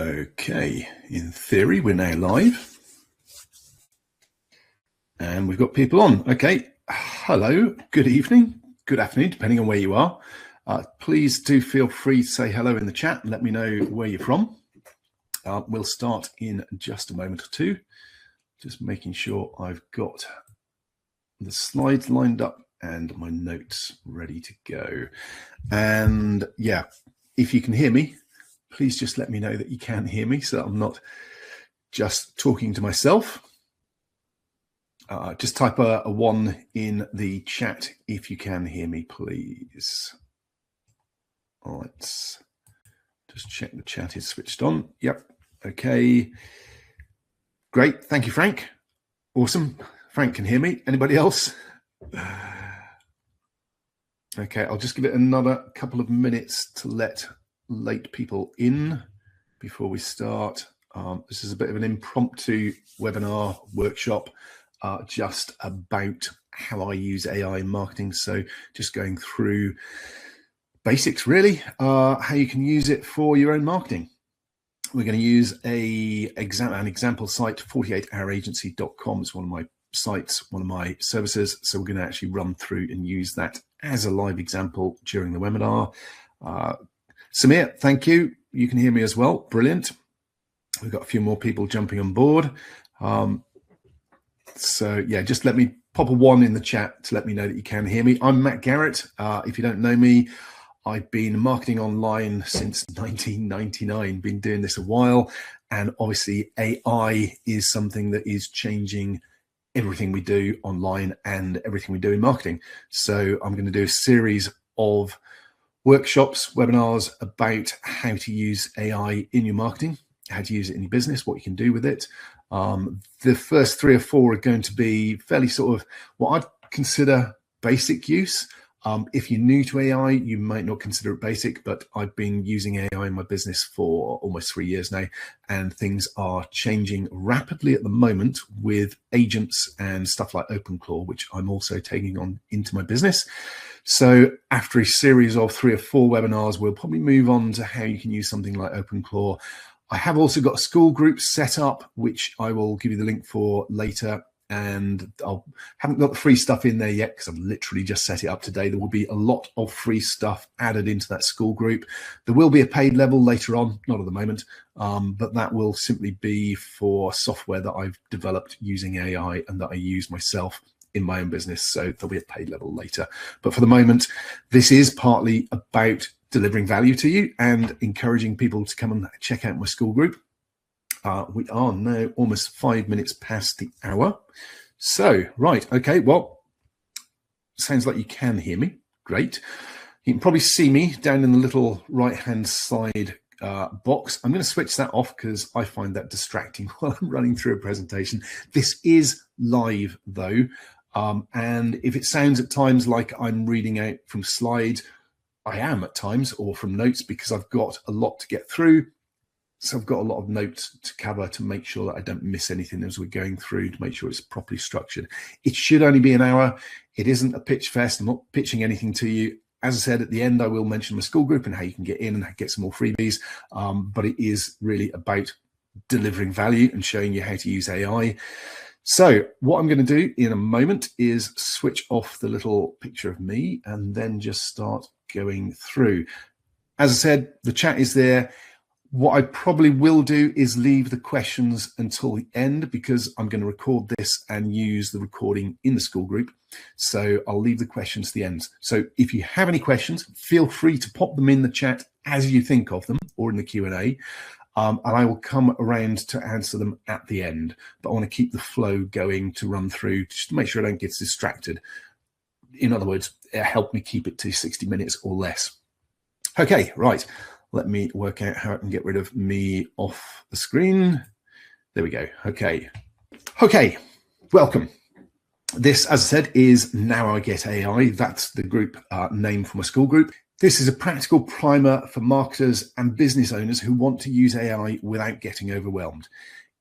Okay, in theory, we're now live. And we've got people on. Okay, hello, good evening, good afternoon, depending on where you are. Please do feel free to say hello in the chat and let me know where you're from. We'll start in just a moment or two. Just making sure I've got the slides lined up and my notes ready to go. And yeah, if you can hear me, please just let me know that you can hear me so that I'm not just talking to myself. Just type a 1 in the chat if you can hear me, please. Let's just check the chat is switched on. Yep. Okay. Great. Thank you, Frank. Awesome. Frank can hear me. Anybody else? Okay, I'll just give it another couple of minutes to let late people in before we start. This is a bit of an impromptu webinar workshop just about how I use AI in marketing. So just going through basics, really, how you can use it for your own marketing. We're going to use an example site, 48houragency.com. It's one of my sites, one of my services. So we're going to actually run through and use that as a live example during the webinar. Samir, thank you. You can hear me as well. Brilliant. We've got a few more people jumping on board. So yeah, just let me pop a 1 in the chat to let me know that you can hear me. I'm Matt Garrett. If you don't know me, I've been marketing online since 1999, been doing this a while. And obviously AI is something that is changing everything we do online and everything we do in marketing. So I'm going to do a series of workshops, webinars about how to use AI in your marketing, how to use it in your business, what you can do with it. The first 3 or 4 are going to be fairly sort of what I'd consider basic use. If you're new to AI, you might not consider it basic, but I've been using AI in my business for almost 3 years now, and things are changing rapidly at the moment with agents and stuff like OpenClaw, which I'm also taking on into my business. So after a series of 3 or 4 webinars, we'll probably move on to how you can use something like OpenClaw. I have also got a school group set up, which I will give you the link for later. And I haven't got the free stuff in there yet because I've literally just set it up today. There will be a lot of free stuff added into that school group. There will be a paid level later on, not at the moment, but that will simply be for software that I've developed using AI and that I use myself in my own business. So there'll be a paid level later. But for the moment, this is partly about delivering value to you and encouraging people to come and check out my school group. We are now almost 5 minutes past the hour. So, right, okay, well, sounds like you can hear me. Great. You can probably see me down in the little right-hand side box. I'm going to switch that off because I find that distracting while I'm running through a presentation. This is live, though, and if it sounds at times like I'm reading out from slides, I am at times, or from notes, because I've got a lot to get through. So I've got a lot of notes to cover to make sure that I don't miss anything as we're going through, to make sure it's properly structured. It should only be an hour. It isn't a pitch fest. I'm not pitching anything to you. As I said, at the end, I will mention my school group and how you can get in and get some more freebies. But it is really about delivering value and showing you how to use AI. So what I'm going to do in a moment is switch off the little picture of me and then just start going through. As I said, the chat is there. What I probably will do is leave the questions until the end because I'm going to record this and use the recording in the school group. So I'll leave the questions to the end. So if you have any questions, feel free to pop them in the chat as you think of them or in the Q&A. And I will come around to answer them at the end. But I want to keep the flow going to run through just to make sure I don't get distracted. In other words, help me keep it to 60 minutes or less. Okay, right. Let me work out how I can get rid of me off the screen. There we go. Okay. Okay. Welcome. This, as I said, is Now I Get AI. That's the group name for my school group. This is a practical primer for marketers and business owners who want to use AI without getting overwhelmed.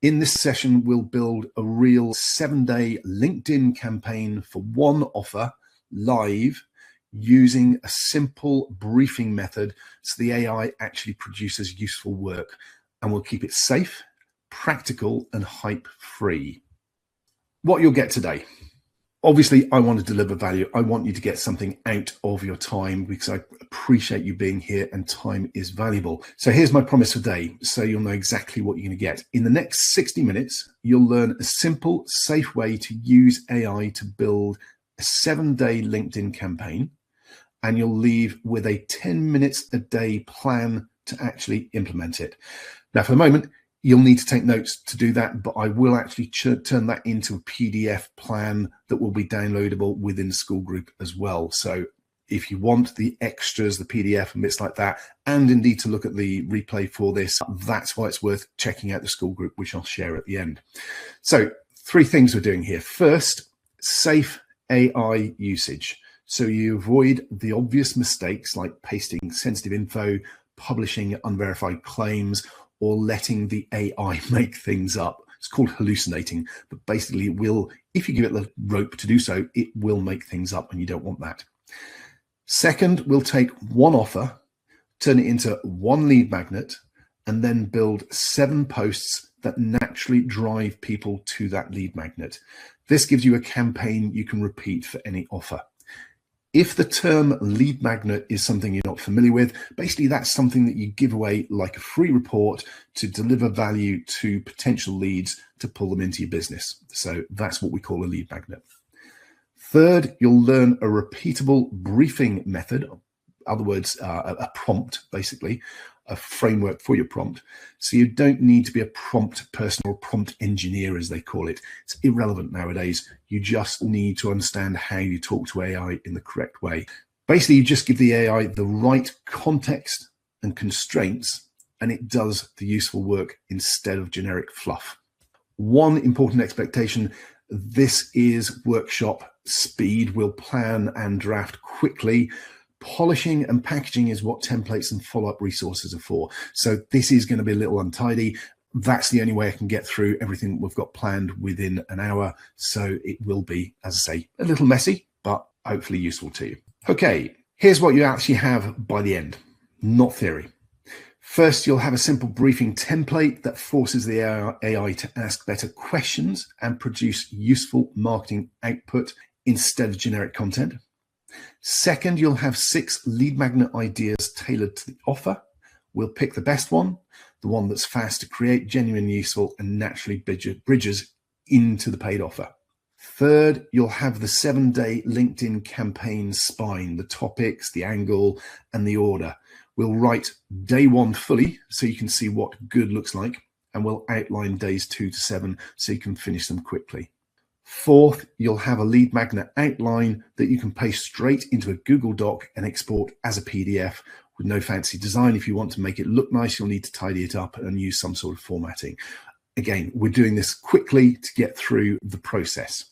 In this session, we'll build a real 7-day LinkedIn campaign for one offer live using a simple briefing method so the AI actually produces useful work. and we'll keep it safe, practical, and hype-free. What you'll get today. Obviously, I want to deliver value. I want you to get something out of your time because I appreciate you being here and time is valuable. So here's my promise for today, so you'll know exactly what you're going to get. In the next 60 minutes, you'll learn a simple, safe way to use AI to build a 7-day LinkedIn campaign, and you'll leave with a 10 minutes a day plan to actually implement it. Now, for the moment, you'll need to take notes to do that, but I will actually turn that into a PDF plan that will be downloadable within the school group as well. So if you want the extras, the PDF and bits like that, and indeed to look at the replay for this, that's why it's worth checking out the school group, which I'll share at the end. So 3 things we're doing here. First, safe AI usage. So you avoid the obvious mistakes like pasting sensitive info, publishing unverified claims, or letting the AI make things up. It's called hallucinating, but basically it will, if you give it the rope to do so, it will make things up, and you don't want that. Second, we'll take one offer, turn it into one lead magnet, and then build 7 posts that naturally drive people to that lead magnet. This gives you a campaign you can repeat for any offer. If the term lead magnet is something you're not familiar with, basically that's something that you give away like a free report to deliver value to potential leads to pull them into your business. So that's what we call a lead magnet. Third, you'll learn a repeatable briefing method, in other words, a prompt, basically, a framework for your prompt. So you don't need to be a prompt person or prompt engineer, as they call it. It's irrelevant nowadays. You just need to understand how you talk to AI in the correct way. Basically, you just give the AI the right context and constraints, and it does the useful work instead of generic fluff. One important expectation: this is workshop speed. We'll plan and draft quickly. Polishing and packaging is what templates and follow-up resources are for. So this is going to be a little untidy. That's the only way I can get through everything we've got planned within an hour. So it will be, as I say, a little messy, but hopefully useful to you. Okay, here's what you actually have by the end, not theory. First, you'll have a simple briefing template that forces the AI to ask better questions and produce useful marketing output instead of generic content. Second, you'll have 6 lead magnet ideas tailored to the offer. We'll pick the best one, the one that's fast to create, genuinely useful, and naturally bridges into the paid offer. Third, you'll have the 7-day LinkedIn campaign spine, the topics, the angle, and the order. We'll write day 1 fully so you can see what good looks like, and we'll outline days 2 to 7 so you can finish them quickly. Fourth, you'll have a lead magnet outline that you can paste straight into a Google Doc and export as a PDF with no fancy design. If you want to make it look nice, you'll need to tidy it up and use some sort of formatting. Again, we're doing this quickly to get through the process.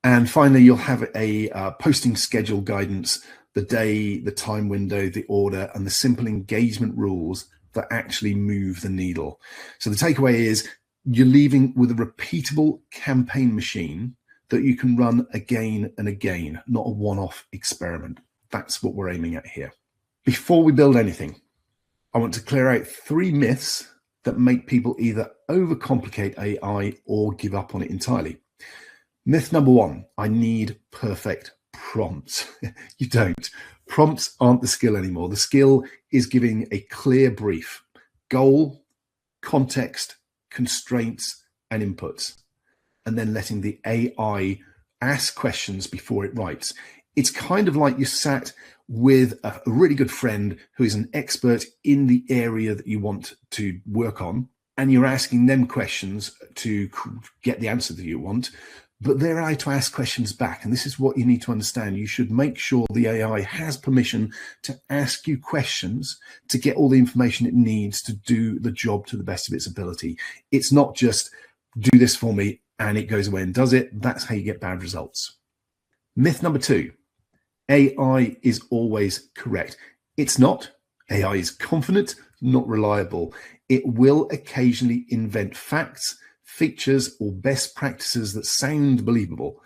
And finally, you'll have a posting schedule guidance, the day, the time window, the order, and the simple engagement rules that actually move the needle. So the takeaway is, you're leaving with a repeatable campaign machine that you can run again and again, not a one-off experiment. That's what we're aiming at here. Before we build anything, I want to clear out 3 myths that make people either overcomplicate AI or give up on it entirely. Myth number 1, I need perfect prompts. You don't. Prompts aren't the skill anymore. The skill is giving a clear brief, goal, context, constraints, and inputs, and then letting the AI ask questions before it writes. It's kind of like you sat with a really good friend who is an expert in the area that you want to work on, and you're asking them questions to get the answer that you want, but they're allowed to ask questions back. And this is what you need to understand. You should make sure the AI has permission to ask you questions to get all the information it needs to do the job to the best of its ability. It's not just do this for me and it goes away and does it. That's how you get bad results. Myth number 2, AI is always correct. It's not. AI is confident, not reliable. It will occasionally invent facts, features, or best practices that sound believable,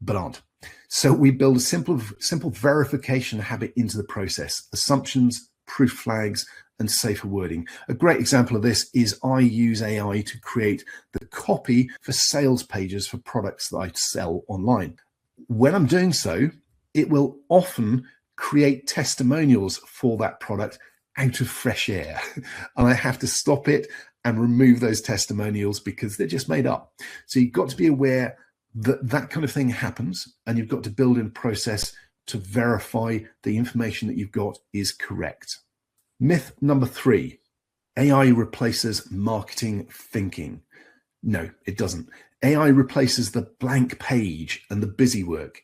but aren't. So we build a simple verification habit into the process: assumptions, proof flags, and safer wording. A great example of this is I use AI to create the copy for sales pages for products that I sell online. When I'm doing so, it will often create testimonials for that product out of fresh air. And I have to stop it and remove those testimonials because they're just made up. So you've got to be aware that that kind of thing happens, and you've got to build in a process to verify the information that you've got is correct. Myth number 3, AI replaces marketing thinking. No, it doesn't. AI replaces the blank page and the busy work.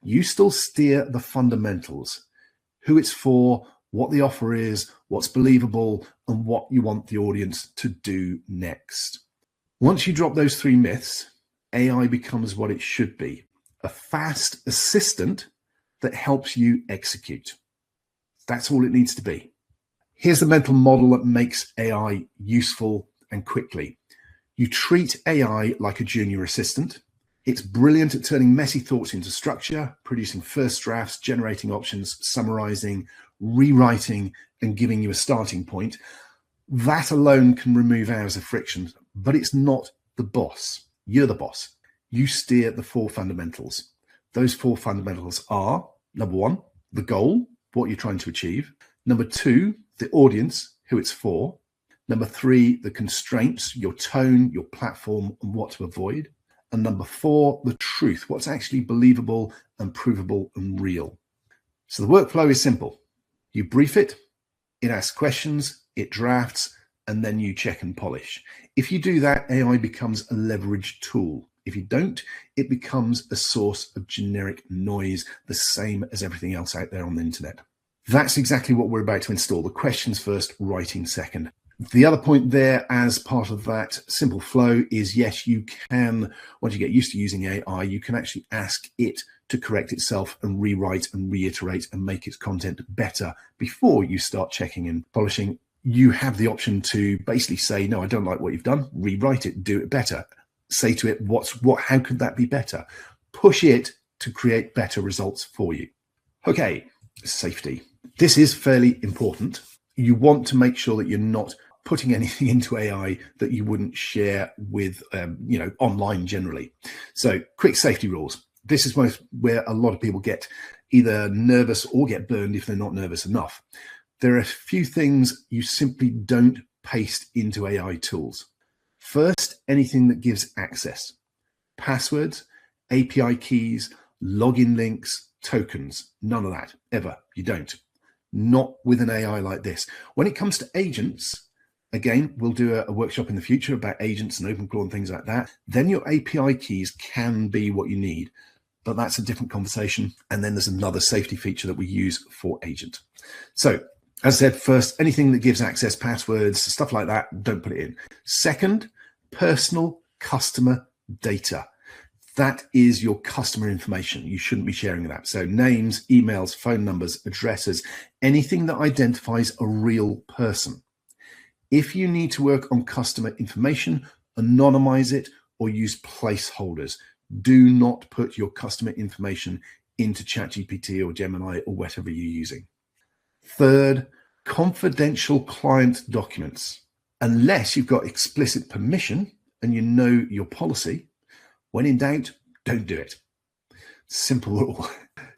You still steer the fundamentals, who it's for, what the offer is, what's believable, and what you want the audience to do next. Once you drop those 3 myths, AI becomes what it should be, a fast assistant that helps you execute. That's all it needs to be. Here's the mental model that makes AI useful and quickly. You treat AI like a junior assistant. It's brilliant at turning messy thoughts into structure, producing first drafts, generating options, summarizing, rewriting, and giving you a starting point. That alone can remove hours of friction, but it's not the boss. You're the boss. You steer the 4 fundamentals. Those 4 fundamentals are, number 1, the goal, what you're trying to achieve. Number 2, the audience, who it's for. Number 3, the constraints, your tone, your platform, and what to avoid. And number 4, the truth, what's actually believable and provable and real. So the workflow is simple. You brief it, it asks questions, it drafts, and then you check and polish. If you do that, AI becomes a leveraged tool. If you don't, it becomes a source of generic noise, the same as everything else out there on the internet. That's exactly what we're about to install. The questions first, writing second. The other point there as part of that simple flow is, yes, you can, once you get used to using AI, you can actually ask it to correct itself and rewrite and reiterate and make its content better before you start checking and polishing. You have the option to basically say, no, I don't like what you've done, rewrite it, do it better. Say to it, how could that be better? Push it to create better results for you. Okay, safety. This is fairly important. You want to make sure that you're not putting anything into AI that you wouldn't share with, online generally. So quick safety rules. This is where a lot of people get either nervous or get burned if they're not nervous enough. There are a few things you simply don't paste into AI tools. First, anything that gives access. Passwords, API keys, login links, tokens. None of that, ever. You don't. Not with an AI like this. When it comes to agents, again, we'll do a workshop in the future about agents and OpenClaw and things like that. Then your API keys can be what you need, but that's a different conversation. And then there's another safety feature that we use for agent. So, as I said, first, anything that gives access, passwords, stuff like that, don't put it in. Second, personal customer data. That is your customer information. You shouldn't be sharing that. So names, emails, phone numbers, addresses, anything that identifies a real person. If you need to work on customer information, anonymize it or use placeholders. Do not put your customer information into ChatGPT or Gemini or whatever you're using. Third, confidential client documents. Unless you've got explicit permission and you know your policy, when in doubt, don't do it. Simple rule.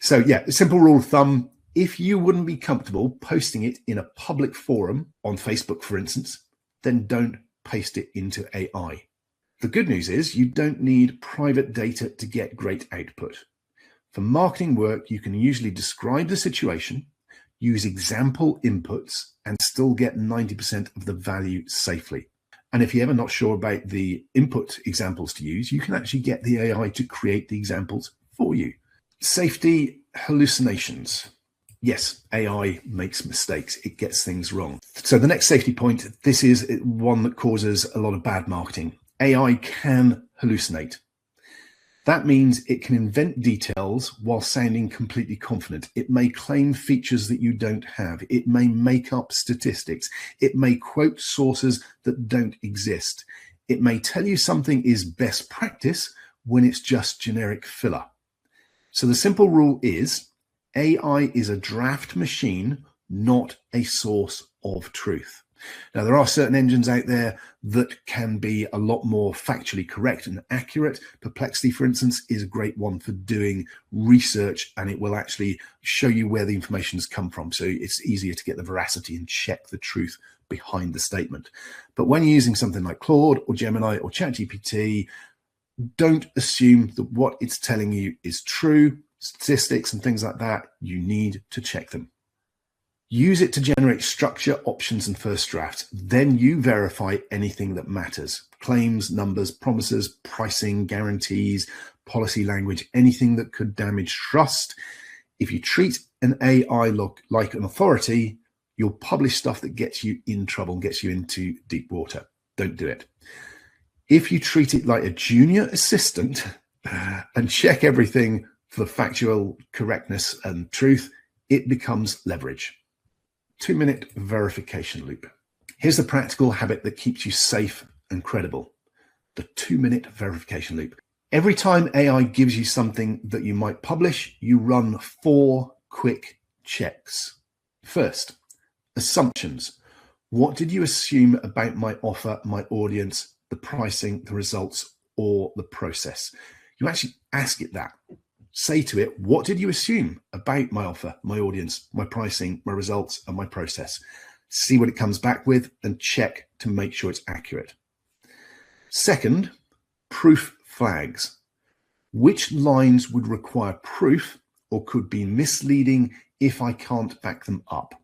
So yeah, simple rule of thumb, if you wouldn't be comfortable posting it in a public forum on Facebook, for instance, then don't paste it into AI. The good news is you don't need private data to get great output. For marketing work, you can usually describe the situation, use example inputs, and still get 90% of the value safely. And if you're ever not sure about the input examples to use, you can actually get the AI to create the examples for you. Safety hallucinations. Yes, AI makes mistakes. It gets things wrong. So the next safety point, this is one that causes a lot of bad marketing. AI can hallucinate. That means it can invent details while sounding completely confident. It may claim features that you don't have. It may make up statistics. It may quote sources that don't exist. It may tell you something is best practice when it's just generic filler. So the simple rule is AI is a draft machine not a source of truth. Now, there are certain engines out there that can be a lot more factually correct and accurate. Perplexity, for instance, is a great one for doing research, and it will actually show you where the information has come from. So it's easier to get the veracity and check the truth behind the statement. But when you're using something like Claude or Gemini or ChatGPT, don't assume that what it's telling you is true. Statistics and things like that, you need to check them. Use it to generate structure, options, and first drafts. Then you verify anything that matters. Claims, numbers, promises, pricing, guarantees, policy language, anything that could damage trust. If you treat an AI like an authority, you'll publish stuff that gets you in trouble and gets you into deep water. Don't do it. If you treat it like a junior assistant and check everything for factual correctness and truth, it becomes leverage. 2-minute verification loop. Here's the practical habit that keeps you safe and credible. The 2-minute verification loop. Every time AI gives you something that you might publish, you run 4 quick checks. First, assumptions. What did you assume about my offer, my audience, the pricing, the results, or the process? You actually ask it that. Say to it, what did you assume about my offer, my audience, my pricing, my results, and my process? See what it comes back with and check to make sure it's accurate. Second, proof flags. Which lines would require proof or could be misleading if I can't back them up?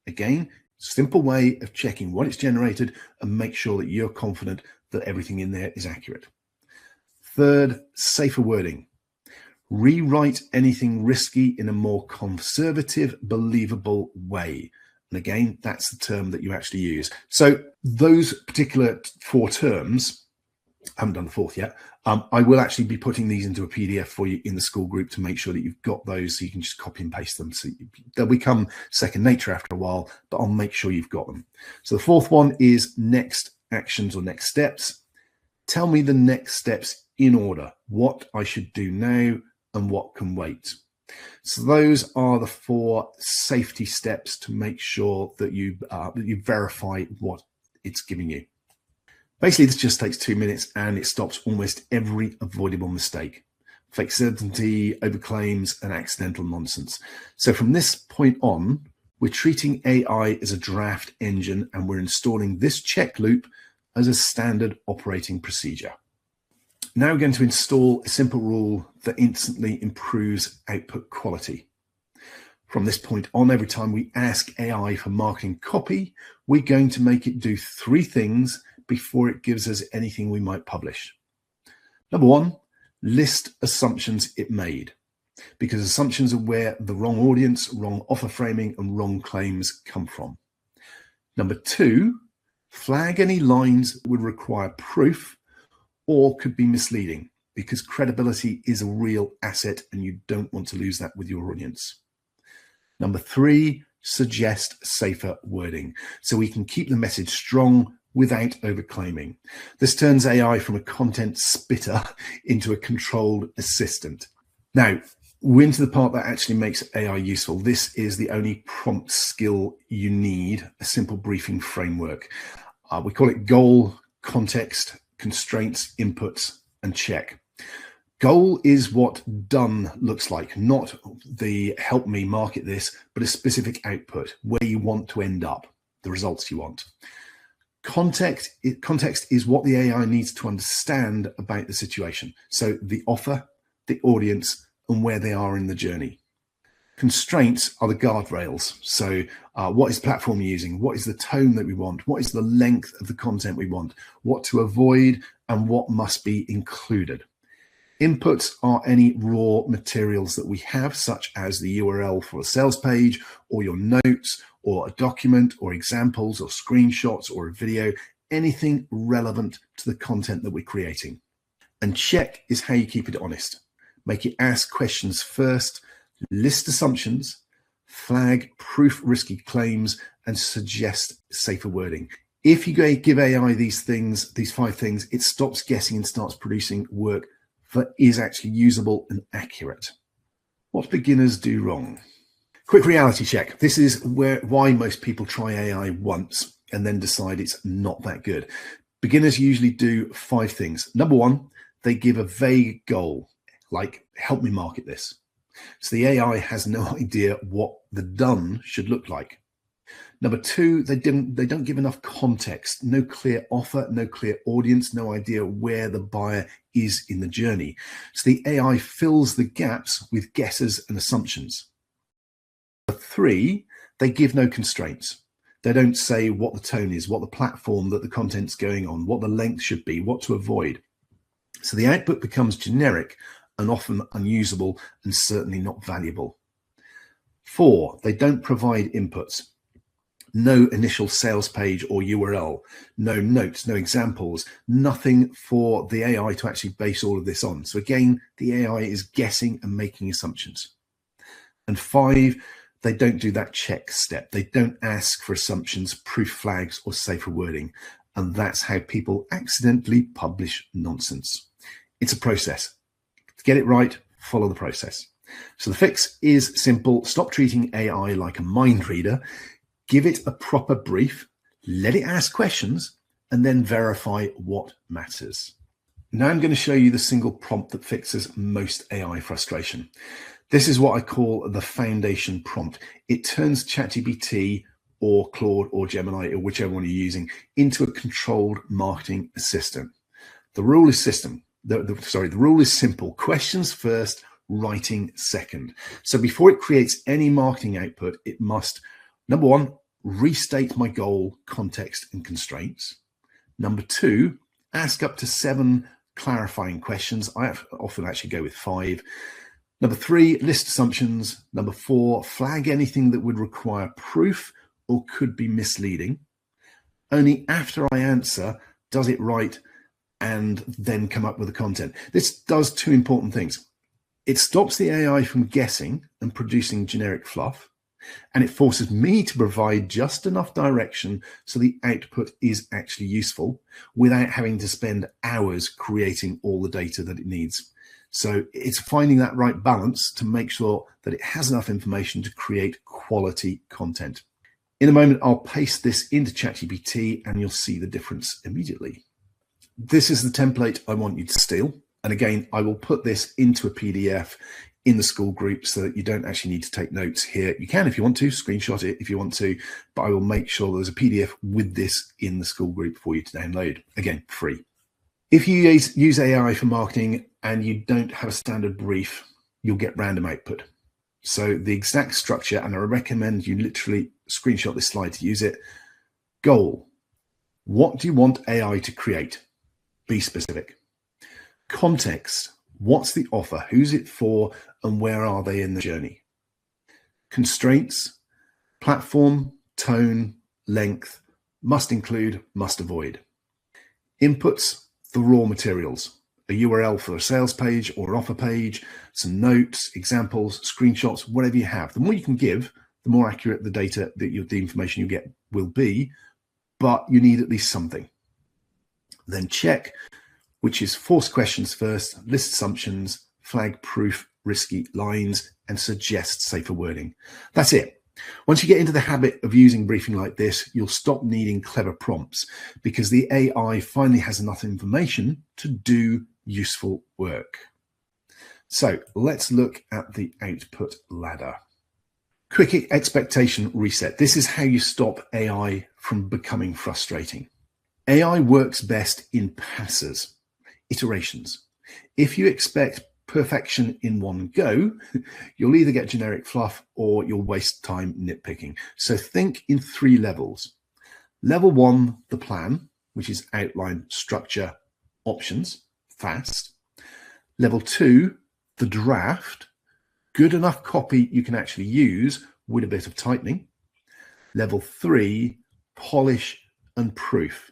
Again, simple way of checking what it's generated and make sure that you're confident that everything in there is accurate. Third, safer wording. Rewrite anything risky in a more conservative, believable way. And again, that's the term that you actually use. So those particular 4 terms, I haven't done the 4th yet. I will actually be putting these into a PDF for you in the school group to make sure that you've got those so you can just copy and paste them. So they'll become second nature after a while, but I'll make sure you've got them. So the 4th one is next actions or next steps. Tell me the next steps in order, what I should do now and what can wait. So those are the 4 safety steps to make sure that you verify what it's giving you. Basically, this just takes 2 minutes and it stops almost every avoidable mistake. Fake certainty, overclaims, and accidental nonsense. So from this point on, we're treating AI as a draft engine and we're installing this check loop as a standard operating procedure. Now we're going to install a simple rule that instantly improves output quality. From this point on, every time we ask AI for marketing copy, we're going to make it do 3 things before it gives us anything we might publish. Number 1, list assumptions it made, because assumptions are where the wrong audience, wrong offer framing, and wrong claims come from. Number 2, flag any lines that would require proof or could be misleading, because credibility is a real asset and you don't want to lose that with your audience. Number 3, suggest safer wording so we can keep the message strong without overclaiming. This turns AI from a content spitter into a controlled assistant. Now, we're into the part that actually makes AI useful. This is the only prompt skill you need, a simple briefing framework. We call it goal, context, constraints, inputs, and check. Goal is what done looks like, not the help me market this, but a specific output, where you want to end up, the results you want. Context is what the AI needs to understand about the situation. So the offer, the audience, and where they are in the journey. Constraints are the guardrails. So what is platform you're using? What is the tone that we want? What is the length of the content we want? What to avoid and what must be included? Inputs are any raw materials that we have, such as the URL for a sales page or your notes or a document or examples or screenshots or a video, anything relevant to the content that we're creating. And check is how you keep it honest. Make it ask questions first, list assumptions, flag proof risky claims, and suggest safer wording. If you give AI these things, these 5 things, it stops guessing and starts producing work that is actually usable and accurate. What beginners do wrong? Quick reality check. This is why most people try AI once and then decide it's not that good. Beginners usually do 5 things. Number 1, they give a vague goal, like help me market this. So the AI has no idea what the done should look like. Number 2, they don't give enough context, no clear offer, no clear audience, no idea where the buyer is in the journey. So the AI fills the gaps with guesses and assumptions. Number 3, they give no constraints. They don't say what the tone is, what the platform that the content's going on, what the length should be, what to avoid. So the output becomes generic and often unusable and certainly not valuable. 4, they don't provide inputs. No initial sales page or URL, no notes, no examples, nothing for the AI to actually base all of this on. So again, the AI is guessing and making assumptions. And 5, they don't do that check step. They don't ask for assumptions, proof flags, or safer wording. And that's how people accidentally publish nonsense. It's a process. To get it right, follow the process. So the fix is simple. Stop treating AI like a mind reader. Give it a proper brief, let it ask questions, and then verify what matters. Now I'm going to show you the single prompt that fixes most AI frustration. This is what I call the foundation prompt. It turns ChatGPT or Claude or Gemini or whichever one you're using into a controlled marketing assistant. The rule is the rule is simple. Questions first, writing second. So before it creates any marketing output, it must, number 1, restate my goal, context, and constraints. Number 2, ask up to 7 clarifying questions. I often actually go with 5. Number 3, list assumptions. Number 4, flag anything that would require proof or could be misleading. Only after I answer does it write and then come up with the content. This does 2 important things. It stops the AI from guessing and producing generic fluff, and it forces me to provide just enough direction so the output is actually useful without having to spend hours creating all the data that it needs. So it's finding that right balance to make sure that it has enough information to create quality content. In a moment, I'll paste this into ChatGPT and you'll see the difference immediately. This is the template I want you to steal. And again, I will put this into a PDF in the school group so that you don't actually need to take notes here. You can if you want to, screenshot it if you want to, but I will make sure there's a PDF with this in the school group for you to download. Again, free. If you use AI for marketing and you don't have a standard brief, you'll get random output. So the exact structure, and I recommend you literally screenshot this slide to use it. Goal. What do you want AI to create? Be specific. Context. What's the offer? Who's it for? And where are they in the journey? Constraints. Platform, tone, length, must include, must avoid. Inputs. The raw materials, a URL for a sales page or an offer page, some notes, examples, screenshots, whatever you have. The more you can give, the more accurate the data that the information you get will be, but you need at least something. Then check, which is force questions first, list assumptions, flag proof, risky lines, and suggest safer wording. That's it. Once you get into the habit of using briefing like this, you'll stop needing clever prompts because the AI finally has enough information to do useful work. So let's look at the output ladder. Quick expectation reset. This is how you stop AI from becoming frustrating. AI works best in passes, iterations. If you expect perfection in one go, you'll either get generic fluff or you'll waste time nitpicking. So think in 3 levels. Level 1, the plan, which is outline, structure, options, fast. Level 2, the draft, good enough copy you can actually use with a bit of tightening. Level 3, polish and proof.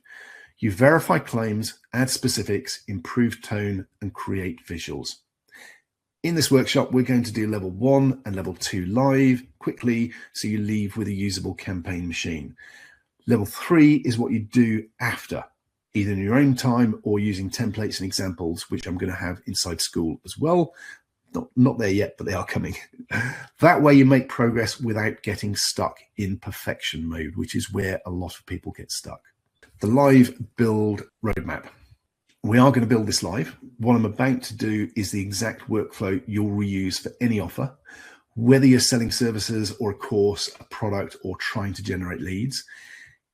You verify claims, add specifics, improve tone, and create visuals. In this workshop, we're going to do level 1 and level 2 live quickly, so you leave with a usable campaign machine. Level 3 is what you do after, either in your own time or using templates and examples, which I'm going to have inside school as well. Not there yet, but they are coming. That way you make progress without getting stuck in perfection mode, which is where a lot of people get stuck. The live build roadmap. We are going to build this live. What I'm about to do is the exact workflow you'll reuse for any offer, whether you're selling services or a course, a product, or trying to generate leads.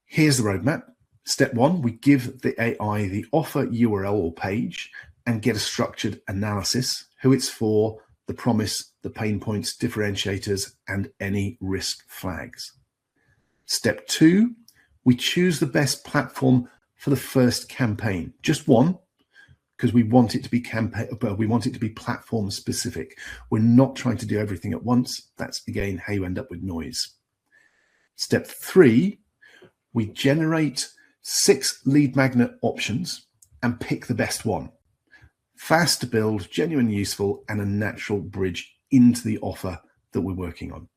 Here's the roadmap. Step 1, we give the AI the offer URL or page and get a structured analysis, who it's for, the promise, the pain points, differentiators, and any risk flags. Step 2, we choose the best platform for the first campaign, just one, because we want it to be platform specific. We're not trying to do everything at once. That's again how you end up with noise. Step 3, we generate 6 lead magnet options and pick the best one. Fast to build, genuinely useful, and a natural bridge into the offer that we're working on.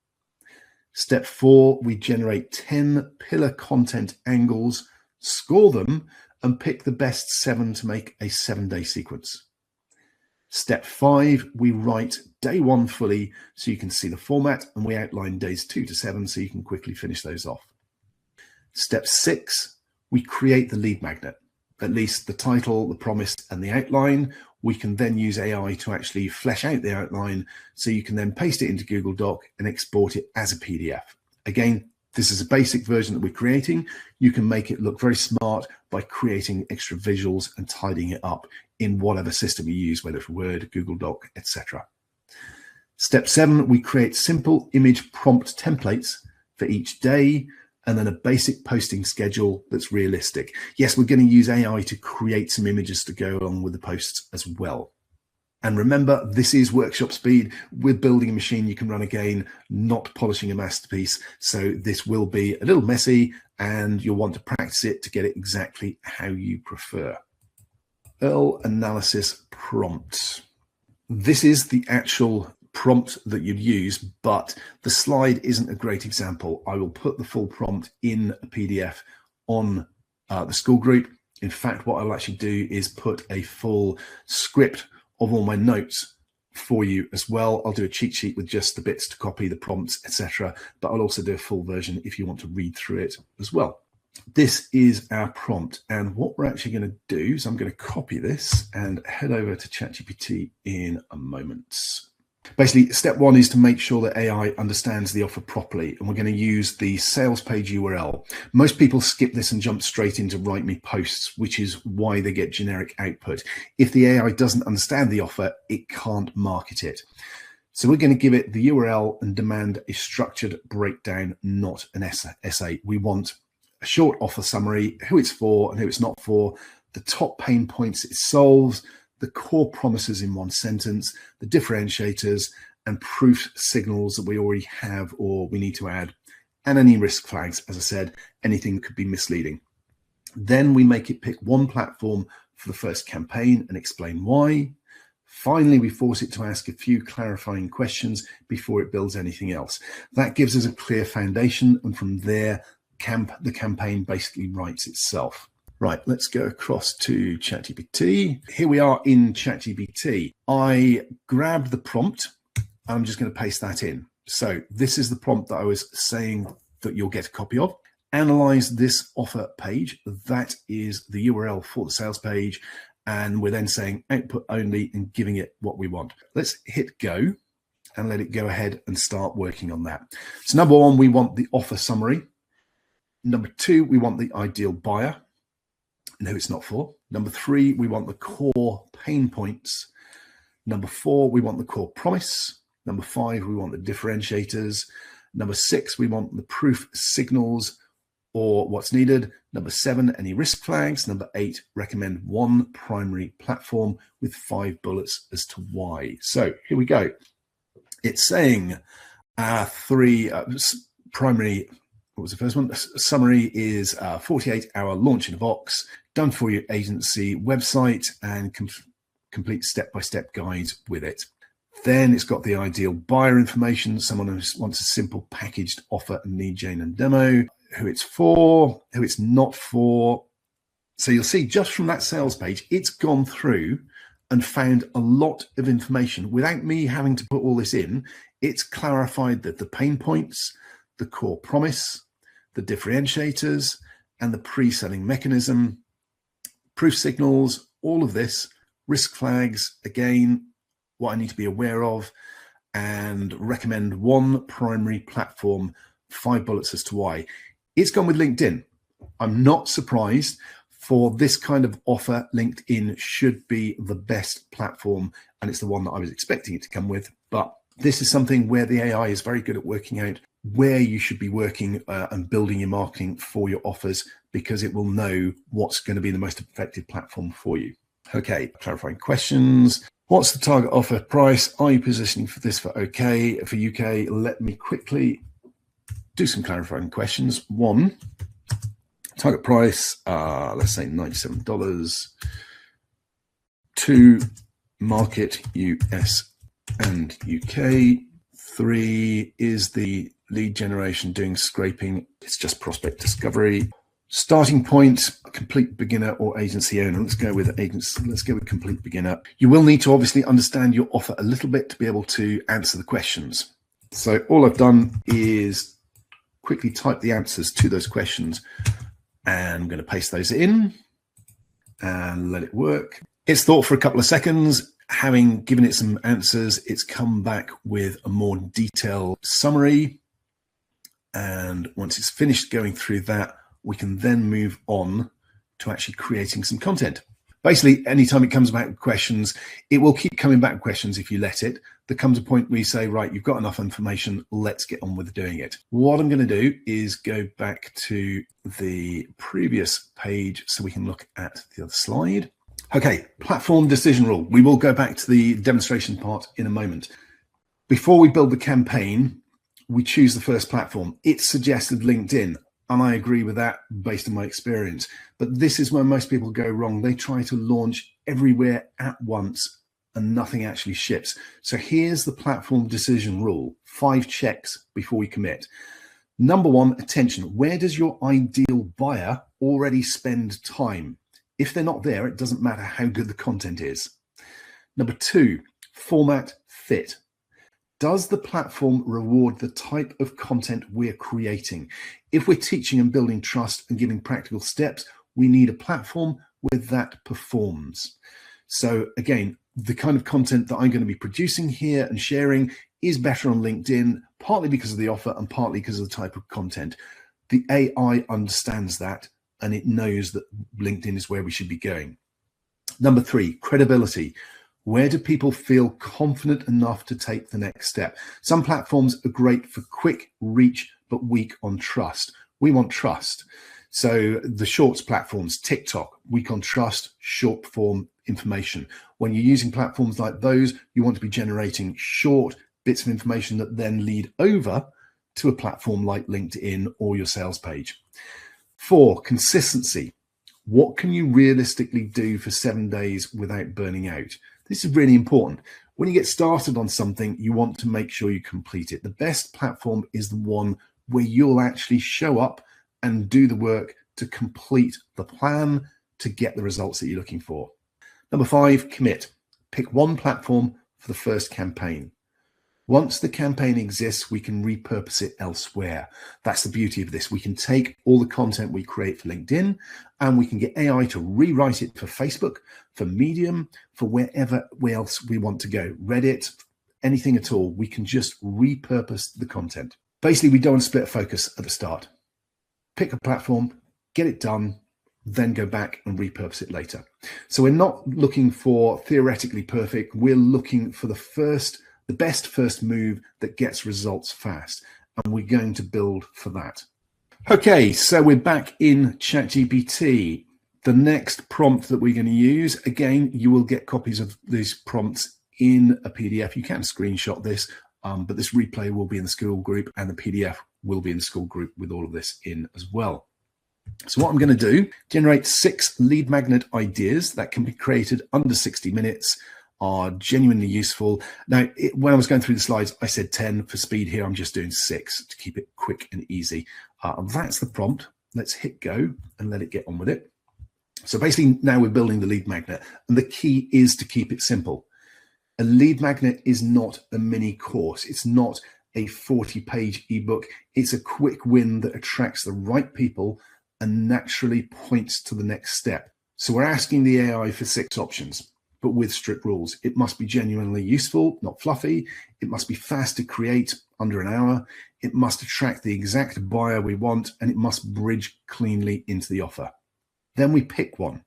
Step 4, we generate 10 pillar content angles, score them, and pick the best 7 to make a 7-day sequence. Step 5, we write day 1 fully so you can see the format, and we outline days 2 to 7 so you can quickly finish those off. Step 6, we create the lead magnet, at least the title, the promise, and the outline. We can then use AI to actually flesh out the outline so you can then paste it into Google Doc and export it as a PDF. Again, this is a basic version that we're creating. You can make it look very smart by creating extra visuals and tidying it up in whatever system you use, whether it's Word, Google Doc, etc. Step 7, we create simple image prompt templates for each day, and then a basic posting schedule that's realistic. Yes, we're going to use AI to create some images to go along with the posts as well. And remember, this is workshop speed. We're building a machine you can run again, not polishing a masterpiece. So this will be a little messy and you'll want to practice it to get it exactly how you prefer. URL analysis prompt. This is the actual prompt that you'd use, but the slide isn't a great example. I will put the full prompt in a PDF on the school group. In fact, what I'll actually do is put a full script of all my notes for you as well. I'll do a cheat sheet with just the bits to copy, the prompts, etc. But I'll also do a full version if you want to read through it as well. This is our prompt, and what we're actually going to do is I'm going to copy this and head over to ChatGPT in a moment. Basically, step 1 is to make sure that AI understands the offer properly, and we're going to use the sales page URL. Most people skip this and jump straight into write me posts, which is why they get generic output. If the AI doesn't understand the offer, it can't market it. So we're going to give it the URL and demand a structured breakdown, not an essay. We want a short offer summary, who it's for and who it's not for, the top pain points it solves, the core promises in 1 sentence, the differentiators and proof signals that we already have or we need to add, and any risk flags, as I said, anything that could be misleading. Then we make it pick one platform for the first campaign and explain why. Finally, we force it to ask a few clarifying questions before it builds anything else. That gives us a clear foundation, and from there, the campaign basically writes itself. Right, let's go across to ChatGPT. Here we are in ChatGPT. I grabbed the prompt. I'm just going to paste that in. So this is the prompt that I was saying that you'll get a copy of. Analyze this offer page. That is the URL for the sales page. And we're then saying output only and giving it what we want. Let's hit go and let it go ahead and start working on that. So number 1, we want the offer summary. Number 2, we want the ideal buyer. No, it's not for. Number 3, we want the core pain points. Number 4, we want the core promise. Number 5, we want the differentiators. Number 6, we want the proof signals or what's needed. Number 7, any risk flags. Number 8, recommend 1 primary platform with 5 bullets as to why. So here we go. It's saying 3 primary. What was the first one? Summary is 48-hour launch in a box, done for your agency website, and complete step-by-step guides with it. Then it's got the ideal buyer information, someone who wants a simple packaged offer and lead gen and demo, who it's for, who it's not for. So you'll see just from that sales page, it's gone through and found a lot of information without me having to put all this in. It's clarified that the pain points, the core promise, the differentiators, and the pre-selling mechanism, proof signals, all of this, risk flags, again, what I need to be aware of, and recommend one primary platform, 5 bullets as to why. It's gone with LinkedIn. I'm not surprised. For this kind of offer, LinkedIn should be the best platform, and it's the one that I was expecting it to come with. But this is something where the AI is very good at working out where you should be working and building your marketing for your offers, because it will know what's going to be the most effective platform for you. Okay, clarifying questions. What's the target offer price? Are you positioning for this for OK? For UK, let me quickly do some clarifying questions. One, target price, let's say $97. 2, market US and UK. 3, is the lead generation doing scraping? It's just prospect discovery. Starting point, complete beginner or agency owner. Let's go with agents. Let's go with complete beginner. You will need to obviously understand your offer a little bit to be able to answer the questions. So all I've done is quickly type the answers to those questions, and I'm going to paste those in and let it work. It's thought for a couple of seconds. Having given it some answers, it's come back with a more detailed summary. And once it's finished going through that, we can then move on to actually creating some content. Basically, anytime it comes back with questions, it will keep coming back with questions if you let it. There comes a point where you say, right, you've got enough information, let's get on with doing it. What I'm going to do is go back to the previous page so we can look at the other slide. Okay, platform decision rule. We will go back to the demonstration part in a moment. Before we build the campaign, we choose the first platform. It's suggested LinkedIn, and I agree with that based on my experience. But this is where most people go wrong. They try to launch everywhere at once and nothing actually ships. So here's the platform decision rule. 5 checks before we commit. Number 1, attention. Where does your ideal buyer already spend time? If they're not there, it doesn't matter how good the content is. Number 2, format fit. Does the platform reward the type of content we're creating? If we're teaching and building trust and giving practical steps, we need a platform where that performs. So again, the kind of content that I'm going to be producing here and sharing is better on LinkedIn, partly because of the offer and partly because of the type of content. The AI understands that, and it knows that LinkedIn is where we should be going. Number 3, credibility. Where do people feel confident enough to take the next step? Some platforms are great for quick reach, but weak on trust. We want trust. So the shorts platforms, TikTok, weak on trust, short form information. When you're using platforms like those, you want to be generating short bits of information that then lead over to a platform like LinkedIn or your sales page. 4, consistency. What can you realistically do for 7 days without burning out? This is really important. When you get started on something, you want to make sure you complete it. The best platform is the one where you'll actually show up and do the work to complete the plan to get the results that you're looking for. Number 5, commit. Pick one platform for the first campaign. Once the campaign exists, we can repurpose it elsewhere. That's the beauty of this. We can take all the content we create for LinkedIn and we can get AI to rewrite it for Facebook, for Medium, for wherever else we want to go. Reddit, anything at all. We can just repurpose the content. Basically, we don't want to split focus at the start. Pick a platform, get it done, then go back and repurpose it later. So we're not looking for theoretically perfect. We're looking for the best first move that gets results fast, and we're going to build for that. Okay, so we're back in ChatGPT. The next prompt that we're going to use, again, you will get copies of these prompts in a PDF. You can screenshot this, but this replay will be in the school group and the PDF will be in the school group with all of this in as well. So what I'm going to do, generate 6 lead magnet ideas that can be created under 60 minutes, are genuinely useful. Now, when I was going through the slides, I said 10 for speed. Here I'm just doing 6 to keep it quick and easy. That's the prompt. Let's hit go and let it get on with it. So basically now we're building the lead magnet, and the key is to keep it simple. A lead magnet is not a mini course. It's not a 40-page ebook. It's a quick win that attracts the right people and naturally points to the next step. So we're asking the AI for 6 options, but with strict rules. It must be genuinely useful, not fluffy. It must be fast to create, under an hour. It must attract the exact buyer we want, and it must bridge cleanly into the offer. Then we pick one.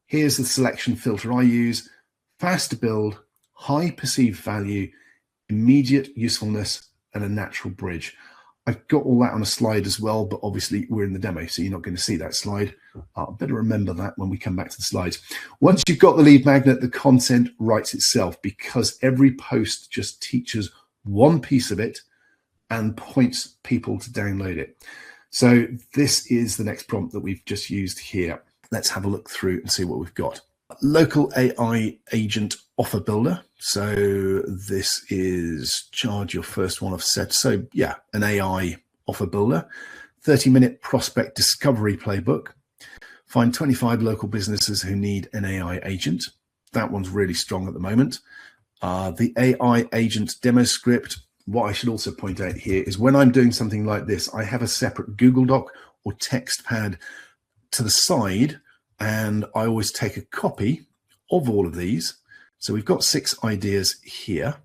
Here's the selection filter I use: fast to build, high perceived value, immediate usefulness, and a natural bridge. I've got all that on a slide as well, but obviously we're in the demo, so you're not going to see that slide. I'll better remember that when we come back to the slides. Once you've got the lead magnet, the content writes itself, because every post just teaches one piece of it and points people to download it. So this is the next prompt that we've just used here. Let's have a look through and see what we've got. Local AI agent offer builder. So this is charge your first one I've said. So yeah, an AI offer builder. 30-minute prospect discovery playbook. Find 25 local businesses who need an AI agent. That one's really strong at the moment. The AI agent demo script. What I should also point out here is when I'm doing something like this, I have a separate Google Doc or text pad to the side, and I always take a copy of all of these. So we've got 6 ideas here.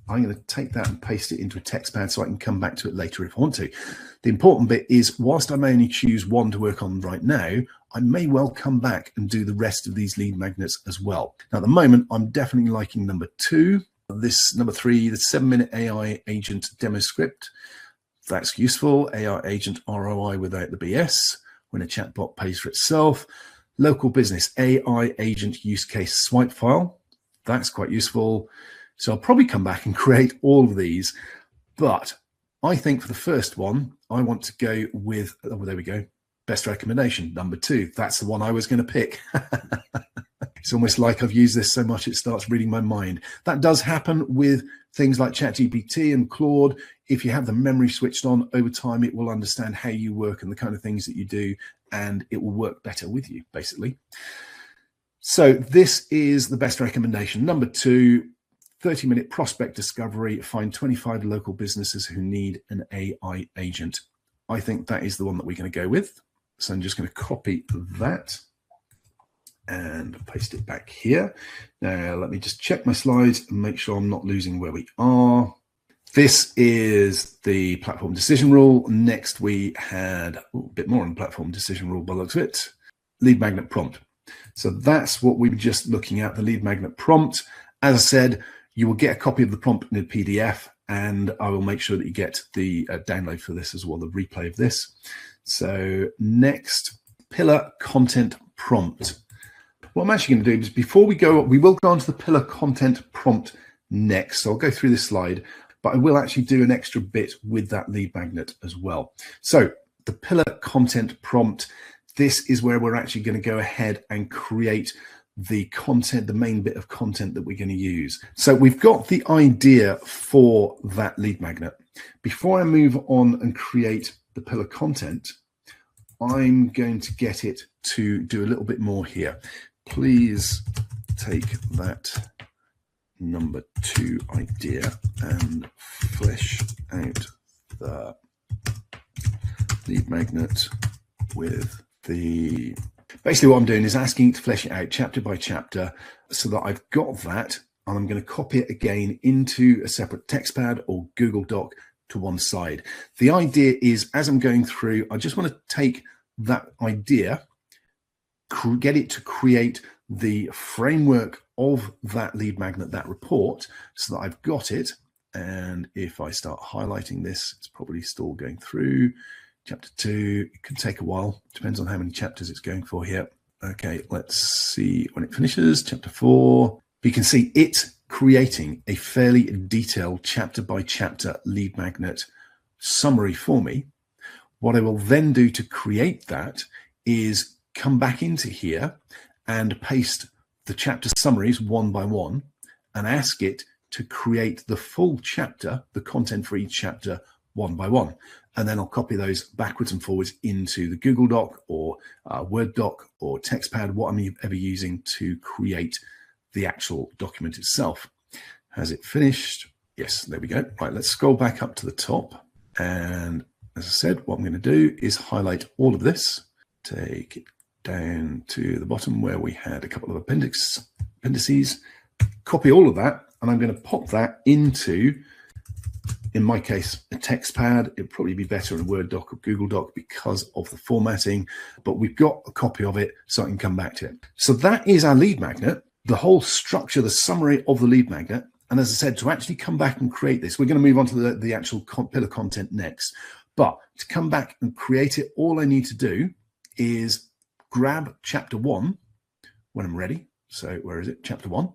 I'm going to take that and paste it into a text pad so I can come back to it later if I want to. The important bit is, whilst I may only choose one to work on right now, I may well come back and do the rest of these lead magnets as well. Now, at the moment, I'm definitely liking number 2. This number 3, the 7-minute AI agent demo script. That's useful. AI agent ROI without the BS. When a chatbot pays for itself. Local business AI agent use case swipe file. That's quite useful. So I'll probably come back and create all of these. But I think for the first one, I want to go with, oh, there we go. Best recommendation, number 2. That's the one I was going to pick. It's almost like I've used this so much it starts reading my mind. That does happen with things like ChatGPT and Claude. If you have the memory switched on, over time, it will understand how you work and the kind of things that you do, and it will work better with you, basically. So this is the best recommendation. Number 2, 30-minute prospect discovery. Find 25 local businesses who need an AI agent. I think that is the one that we're going to go with. So I'm just going to copy that and paste it back here. Now, let me just check my slides and make sure I'm not losing where we are. This is the platform decision rule. Next, we had a bit more on the platform decision rule by the looks of it. Lead magnet prompt. So that's what we were just looking at, the lead magnet prompt. As I said, you will get a copy of the prompt in a PDF, and I will make sure that you get the download for this as well, the replay of this. So next, pillar content prompt. What I'm actually going to do is, before we go, we will go on to the pillar content prompt next. So I'll go through this slide, but I will actually do an extra bit with that lead magnet as well. So the pillar content prompt, this is where we're actually going to go ahead and create the content, the main bit of content that we're going to use. So we've got the idea for that lead magnet. Before I move on and create the pillar content, I'm going to get it to do a little bit more here. Please take that number 2 idea and flesh out the lead magnet with the... Basically what I'm doing is asking it to flesh it out chapter by chapter so that I've got that, and I'm going to copy it again into a separate text pad or Google Doc to one side. The idea is, as I'm going through, I just want to take that idea, get it to create the framework of that lead magnet, that report, so that I've got it. And if I start highlighting this, it's probably still going through. Chapter 2, it could take a while. Depends on how many chapters it's going for here. Okay, let's see when it finishes. Chapter 4, you can see it creating a fairly detailed chapter by chapter lead magnet summary for me. What I will then do to create that is come back into here and paste the chapter summaries one by one and ask it to create the full chapter, the content for each chapter one by one. And then I'll copy those backwards and forwards into the Google Doc or Word doc or TextPad, what I'm ever using to create the actual document itself. Has it finished? Yes, there we go. Right, let's scroll back up to the top. And as I said, what I'm going to do is highlight all of this, take it down to the bottom where we had a couple of appendices, copy all of that, and I'm going to pop that into, in my case, a TextPad. It'd probably be better in a Word doc or Google Doc because of the formatting, but we've got a copy of it so I can come back to it. So that is our lead magnet, the whole structure, the summary of the lead magnet. And as I said, to actually come back and create this, we're going to move on to the actual pillar content next. But to come back and create it, all I need to do is grab chapter 1 when I'm ready. So where is it? Chapter 1.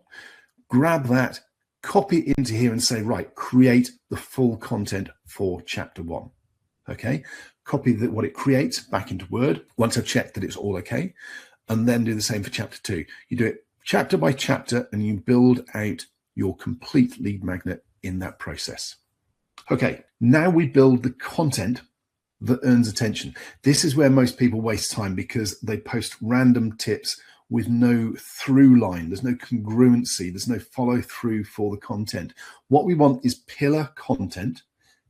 Grab that, copy it into here and say, right, create the full content for chapter 1. Okay. Copy what it creates back into Word once I've checked that it's all okay. And then do the same for chapter 2. You do it chapter by chapter and you build out your complete lead magnet in that process. Okay, now we build the content that earns attention. This is where most people waste time because they post random tips with no through line. There's no congruency. There's no follow through for the content. What we want is pillar content,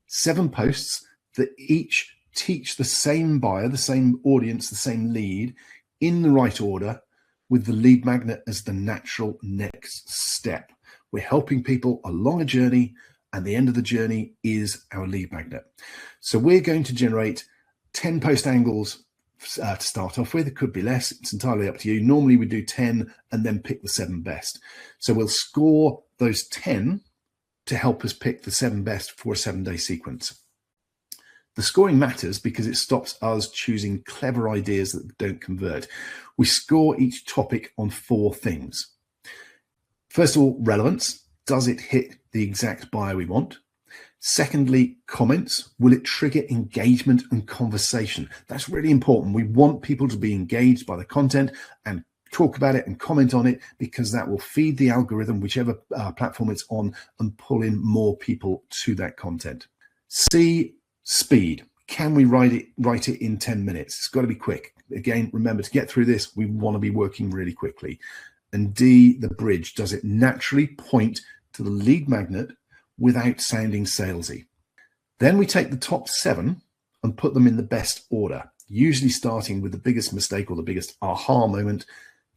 7 posts that each teach the same buyer, the same audience, the same lead in the right order, with the lead magnet as the natural next step. We're helping people along a journey, and the end of the journey is our lead magnet. So we're going to generate 10 post angles to start off with. It could be less. It's entirely up to you. Normally we do 10 and then pick the 7 best. So we'll score those 10 to help us pick the 7 best for a 7-day sequence. The scoring matters because it stops us choosing clever ideas that don't convert. We score each topic on 4 things. First of all, relevance. Does it hit the exact buyer we want? Secondly, comments. Will it trigger engagement and conversation? That's really important. We want people to be engaged by the content and talk about it and comment on it, because that will feed the algorithm, whichever platform it's on, and pull in more people to that content. C, speed. Can we write it in 10 minutes? It's got to be quick. Again, remember, to get through this, we want to be working really quickly. And D, the bridge. Does it naturally point to the lead magnet without sounding salesy? Then we take the top 7 and put them in the best order, usually starting with the biggest mistake or the biggest aha moment,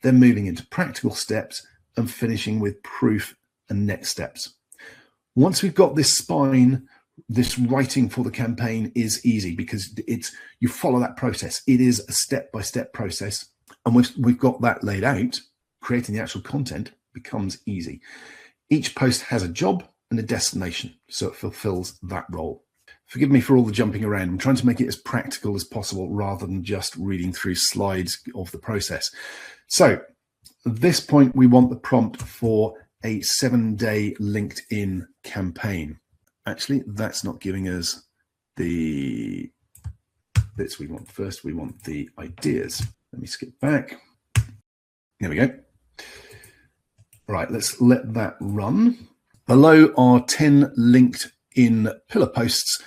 then moving into practical steps and finishing with proof and next steps. Once we've got this spine, this writing for the campaign is easy because you follow that process. It is a step-by-step process. And we've got that laid out. Creating the actual content becomes easy. Each post has a job and a destination, so it fulfills that role. Forgive me for all the jumping around. I'm trying to make it as practical as possible rather than just reading through slides of the process. So at this point, we want the prompt for a 7-day LinkedIn campaign. Actually, that's not giving us the bits we want. First, we want the ideas. Let me skip back. There we go. Right, let's let that run. Below are 10 LinkedIn pillar post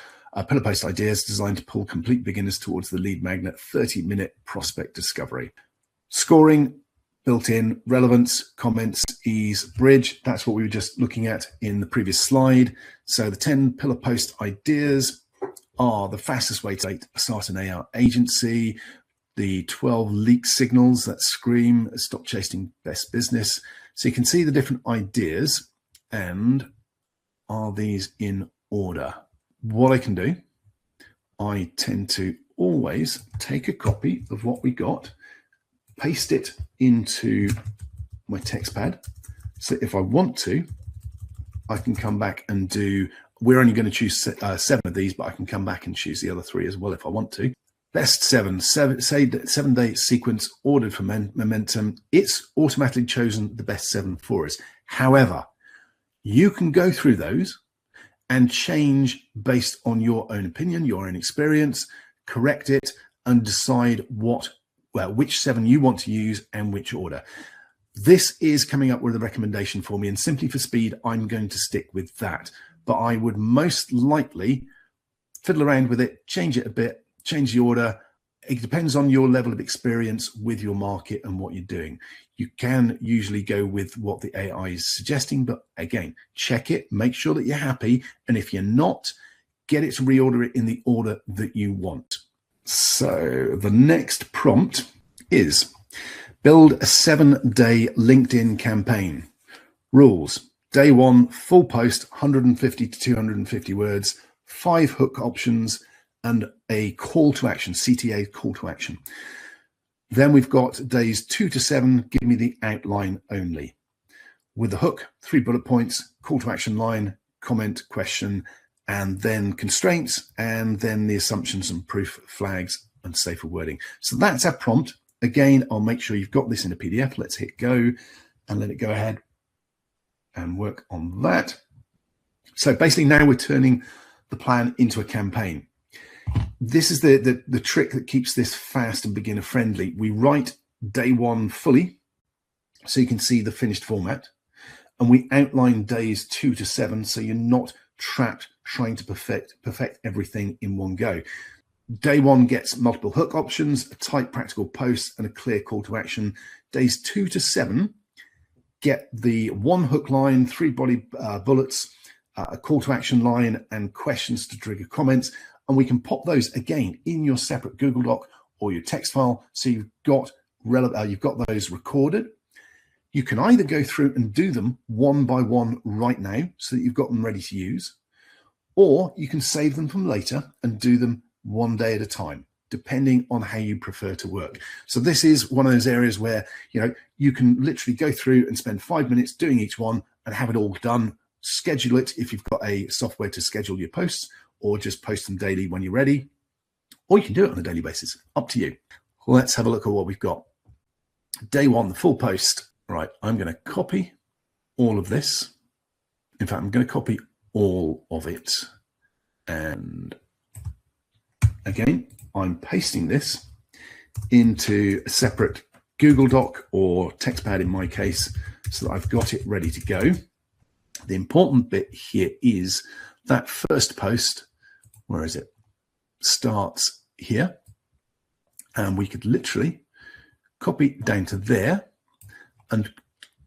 ideas designed to pull complete beginners towards the lead magnet 30-minute prospect discovery. Scoring, built in, relevance, comments, ease, bridge. That's what we were just looking at in the previous slide. So the 10 pillar post ideas are the fastest way to start an AR agency, the 12 leak signals that scream, stop chasing best business. So you can see the different ideas, and are these in order? What I can do, I tend to always take a copy of what we got, paste it into my TextPad. So if I want to, I can come back and do, we're only going to choose 7 of these, but I can come back and choose the other 3 as well if I want to. Best 7-day sequence ordered for momentum. It's automatically chosen the best 7 for us. However, you can go through those and change based on your own opinion, your own experience, correct it, and decide which 7 you want to use and which order. This is coming up with a recommendation for me, and simply for speed, I'm going to stick with that. But I would most likely fiddle around with it, change it a bit, change the order. It depends on your level of experience with your market and what you're doing. You can usually go with what the AI is suggesting, but again, check it, make sure that you're happy. And if you're not, get it to reorder it in the order that you want. So the next prompt is build a 7-day LinkedIn campaign. Rules. Day 1, full post, 150 to 250 words, 5 hook options, and a call to action, CTA call to action. Then we've got days 2 to 7, give me the outline only. With the hook, 3 bullet points, call to action line, comment, question, and then constraints, and then the assumptions and proof flags and safer wording. So that's our prompt. Again, I'll make sure you've got this in a PDF. Let's hit go and let it go ahead and work on that. So basically now we're turning the plan into a campaign. This is the trick that keeps this fast and beginner friendly. We write day 1 fully, so you can see the finished format, and we outline days 2 to 7, so you're not trapped trying to perfect everything in one go. Day 1 gets multiple hook options, a tight practical post, and a clear call to action. Days 2 to 7 get the 1 hook line, 3 body bullets, a call to action line, and questions to trigger comments. And we can pop those again in your separate Google Doc or your text file. So you've got those recorded. You can either go through and do them one by one right now so that you've got them ready to use, or you can save them from later and do them one day at a time, depending on how you prefer to work. So this is one of those areas where, you can literally go through and spend 5 minutes doing each one and have it all done. Schedule it if you've got a software to schedule your posts, or just post them daily when you're ready, or you can do it on a daily basis. Up to you. Let's have a look at what we've got. Day 1, the full post. Right, I'm going to copy all of this. In fact, I'm going to copy all of it. And again, I'm pasting this into a separate Google Doc or TextPad in my case, so that I've got it ready to go. The important bit here is that first post, where is it? Starts here. And we could literally copy down to there and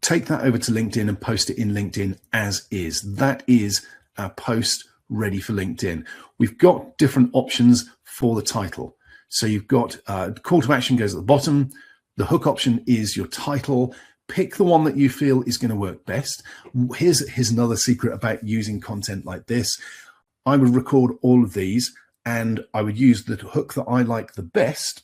take that over to LinkedIn and post it in LinkedIn as is. That is our post ready for LinkedIn. We've got different options for the title. So you've got call to action goes at the bottom. The hook option is your title. Pick the one that you feel is going to work best. Here's another secret about using content like this. I would record all of these and I would use the hook that I like the best.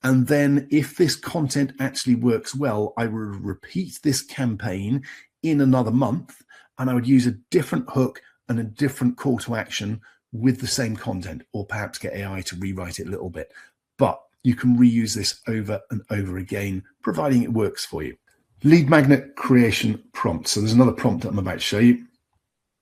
And then if this content actually works well, I would repeat this campaign in another month and I would use a different hook and a different call to action with the same content, or perhaps get AI to rewrite it a little bit. But you can reuse this over and over again, providing it works for you. Lead magnet creation prompt. So there's another prompt that I'm about to show you.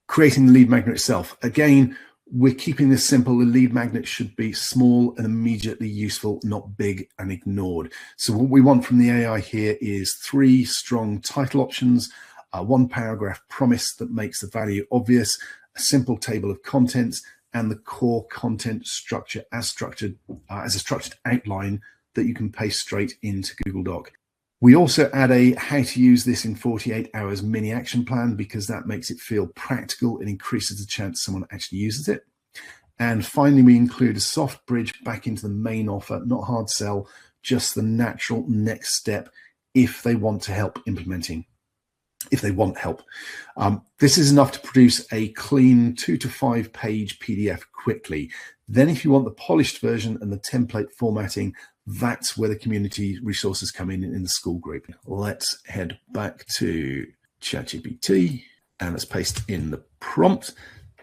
Creating the lead magnet itself. Again, we're keeping this simple. The lead magnet should be small and immediately useful, not big and ignored. So what we want from the AI here is 3 strong title options, 1 paragraph promise that makes the value obvious, a simple table of contents, and the core content structure as a structured outline that you can paste straight into Google Doc. We also add a how to use this in 48 hours mini action plan, because that makes it feel practical and increases the chance someone actually uses it. And finally, we include a soft bridge back into the main offer, not hard sell, just the natural next step if they want to help implementing. If they want help. This is enough to produce a clean 2 to 5 page PDF quickly. Then if you want the polished version and the template formatting, that's where the community resources come in the school group. Let's head back to ChatGPT and let's paste in the prompt.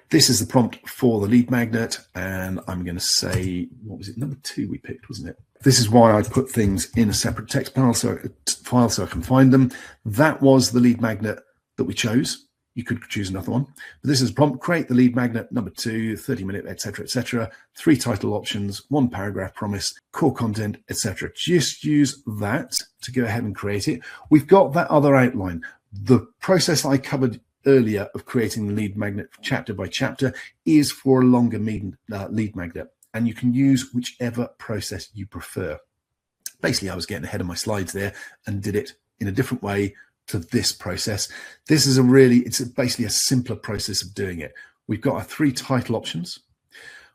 This is the prompt for the lead magnet, and I'm going to say, what was it? Number 2 we picked, wasn't it? This is why I put things in a separate text file so I can find them. That was the lead magnet that we chose. You could choose another one, but this is prompt: create the lead magnet, number 2, 30-minute, etc., etc. 3 title options, 1 paragraph promise, core content, etc. Just use that to go ahead and create it. We've got that other outline. The process I covered earlier of creating the lead magnet chapter by chapter is for a longer lead magnet, and you can use whichever process you prefer. Basically, I was getting ahead of my slides there and did it in a different way to this process. This is it's basically a simpler process of doing it. We've got our 3 title options.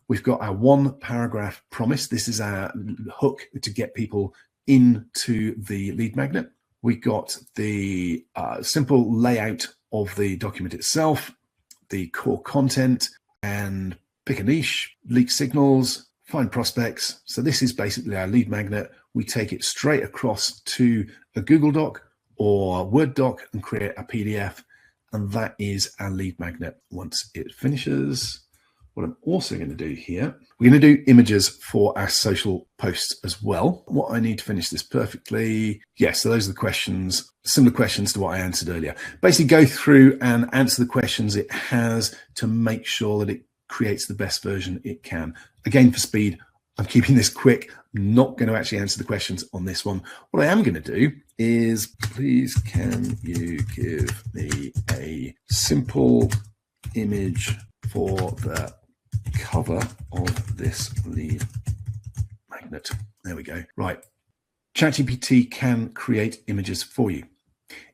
We've got our 1 paragraph promise. This is our hook to get people into the lead magnet. We've got the simple layout of the document itself, the core content, and pick a niche, leak signals, find prospects. So this is basically our lead magnet. We take it straight across to a Google Doc or a Word doc and create a PDF. And that is our lead magnet. Once it finishes, what I'm also going to do here, we're going to do images for our social posts as well. What I need to finish this perfectly. Yes, so those are the questions, similar questions to what I answered earlier. Basically go through and answer the questions it has to make sure that it creates the best version it can. Again, for speed, I'm keeping this quick. I'm not going to actually answer the questions on this one. What I am going to do is, please, can you give me a simple image for the cover of this lead magnet? There we go. Right. ChatGPT can create images for you.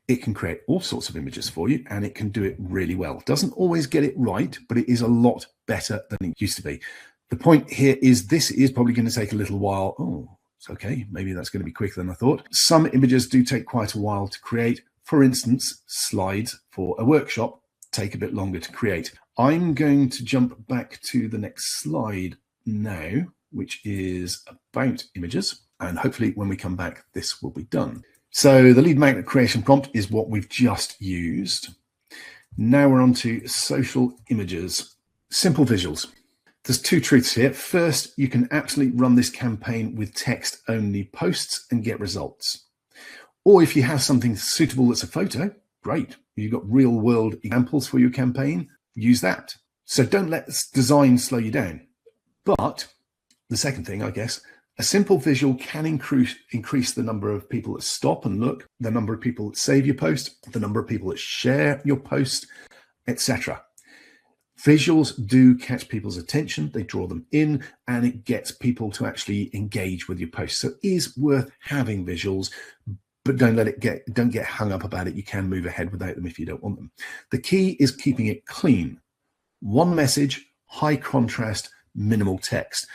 It can create all sorts of images for you, and it can do it really well. Doesn't always get it right, but it is a lot better than it used to be. The point here is this is probably going to take a little while. Oh, it's okay. Maybe that's going to be quicker than I thought. Some images do take quite a while to create. For instance, slides for a workshop take a bit longer to create. I'm going to jump back to the next slide now, which is about images. And hopefully when we come back, this will be done. So the lead magnet creation prompt is what we've just used. Now we're on to social images, simple visuals. There's 2 truths here. First, you can absolutely run this campaign with text-only posts and get results. Or if you have something suitable that's a photo, great. You've got real-world examples for your campaign, use that. So don't let design slow you down. But the second thing, I guess, a simple visual can increase the number of people that stop and look, the number of people that save your post, the number of people that share your post, etc. Visuals do catch people's attention, they draw them in, and it gets people to actually engage with your post. So it is worth having visuals, but don't get hung up about it. You can move ahead without them if you don't want them. The key is keeping it clean. One message, high contrast, minimal text.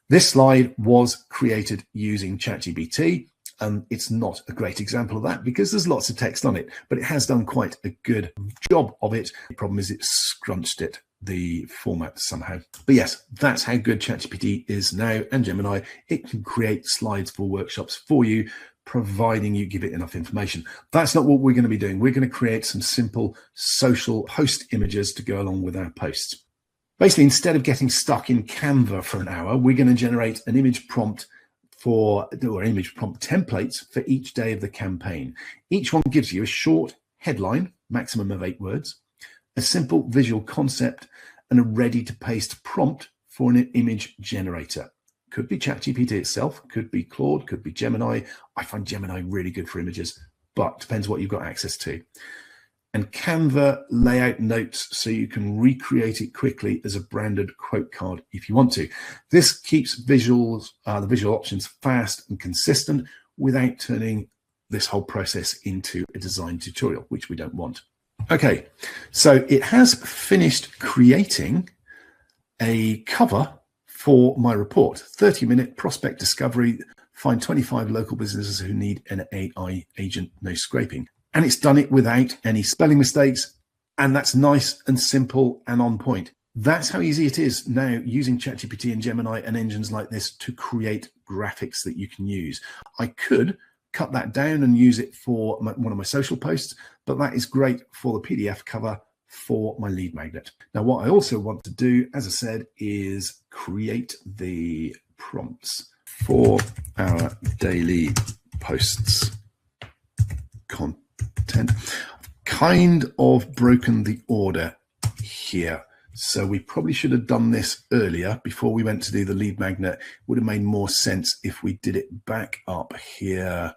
This slide was created using ChatGPT, and it's not a great example of that because there's lots of text on it, but it has done quite a good job of it. The problem is it scrunched the format somehow. But yes, that's how good ChatGPT is now, and Gemini. It can create slides for workshops for you, providing you give it enough information. That's not what we're going to be doing. We're going to create some simple social post images to go along with our posts. Basically, instead of getting stuck in Canva for an hour, we're going to generate an image prompt image prompt templates for each day of the campaign. Each one gives you a short headline, maximum of 8 words, a simple visual concept, and a ready to paste prompt for an image generator. Could be ChatGPT itself, could be Claude, could be Gemini. I find Gemini really good for images, but depends what you've got access to. And Canva layout notes so you can recreate it quickly as a branded quote card if you want to. This keeps the visual options fast and consistent without turning this whole process into a design tutorial, which we don't want. Okay, so it has finished creating a cover for my report, 30-minute prospect discovery, find 25 local businesses who need an AI agent, no scraping. And it's done it without any spelling mistakes. And that's nice and simple and on point. That's how easy it is now using ChatGPT and Gemini and engines like this to create graphics that you can use. I could cut that down and use it for one of my social posts, but that is great for the PDF cover for my lead magnet. Now, what I also want to do, as I said, is create the prompts for our daily posts content. I've kind of broken the order here. So we probably should have done this earlier before we went to do the lead magnet. Would have made more sense if we did it back up here.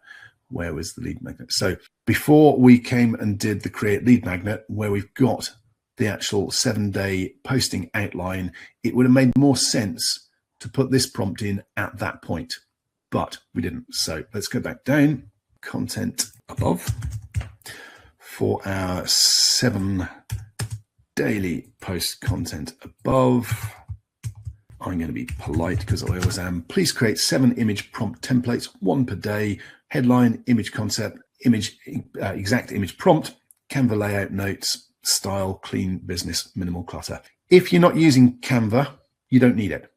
where was the lead magnet? So before we came and did the create lead magnet, where we've got the actual 7-day posting outline, it would have made more sense to put this prompt in at that point, but we didn't. So let's go back down, content above. For our 7 daily post content above, I'm going to be polite because I always am. Please create 7 image prompt templates, 1 per day. Headline, image concept, image exact image prompt, Canva layout notes, style, clean business, minimal clutter. If you're not using Canva, you don't need it.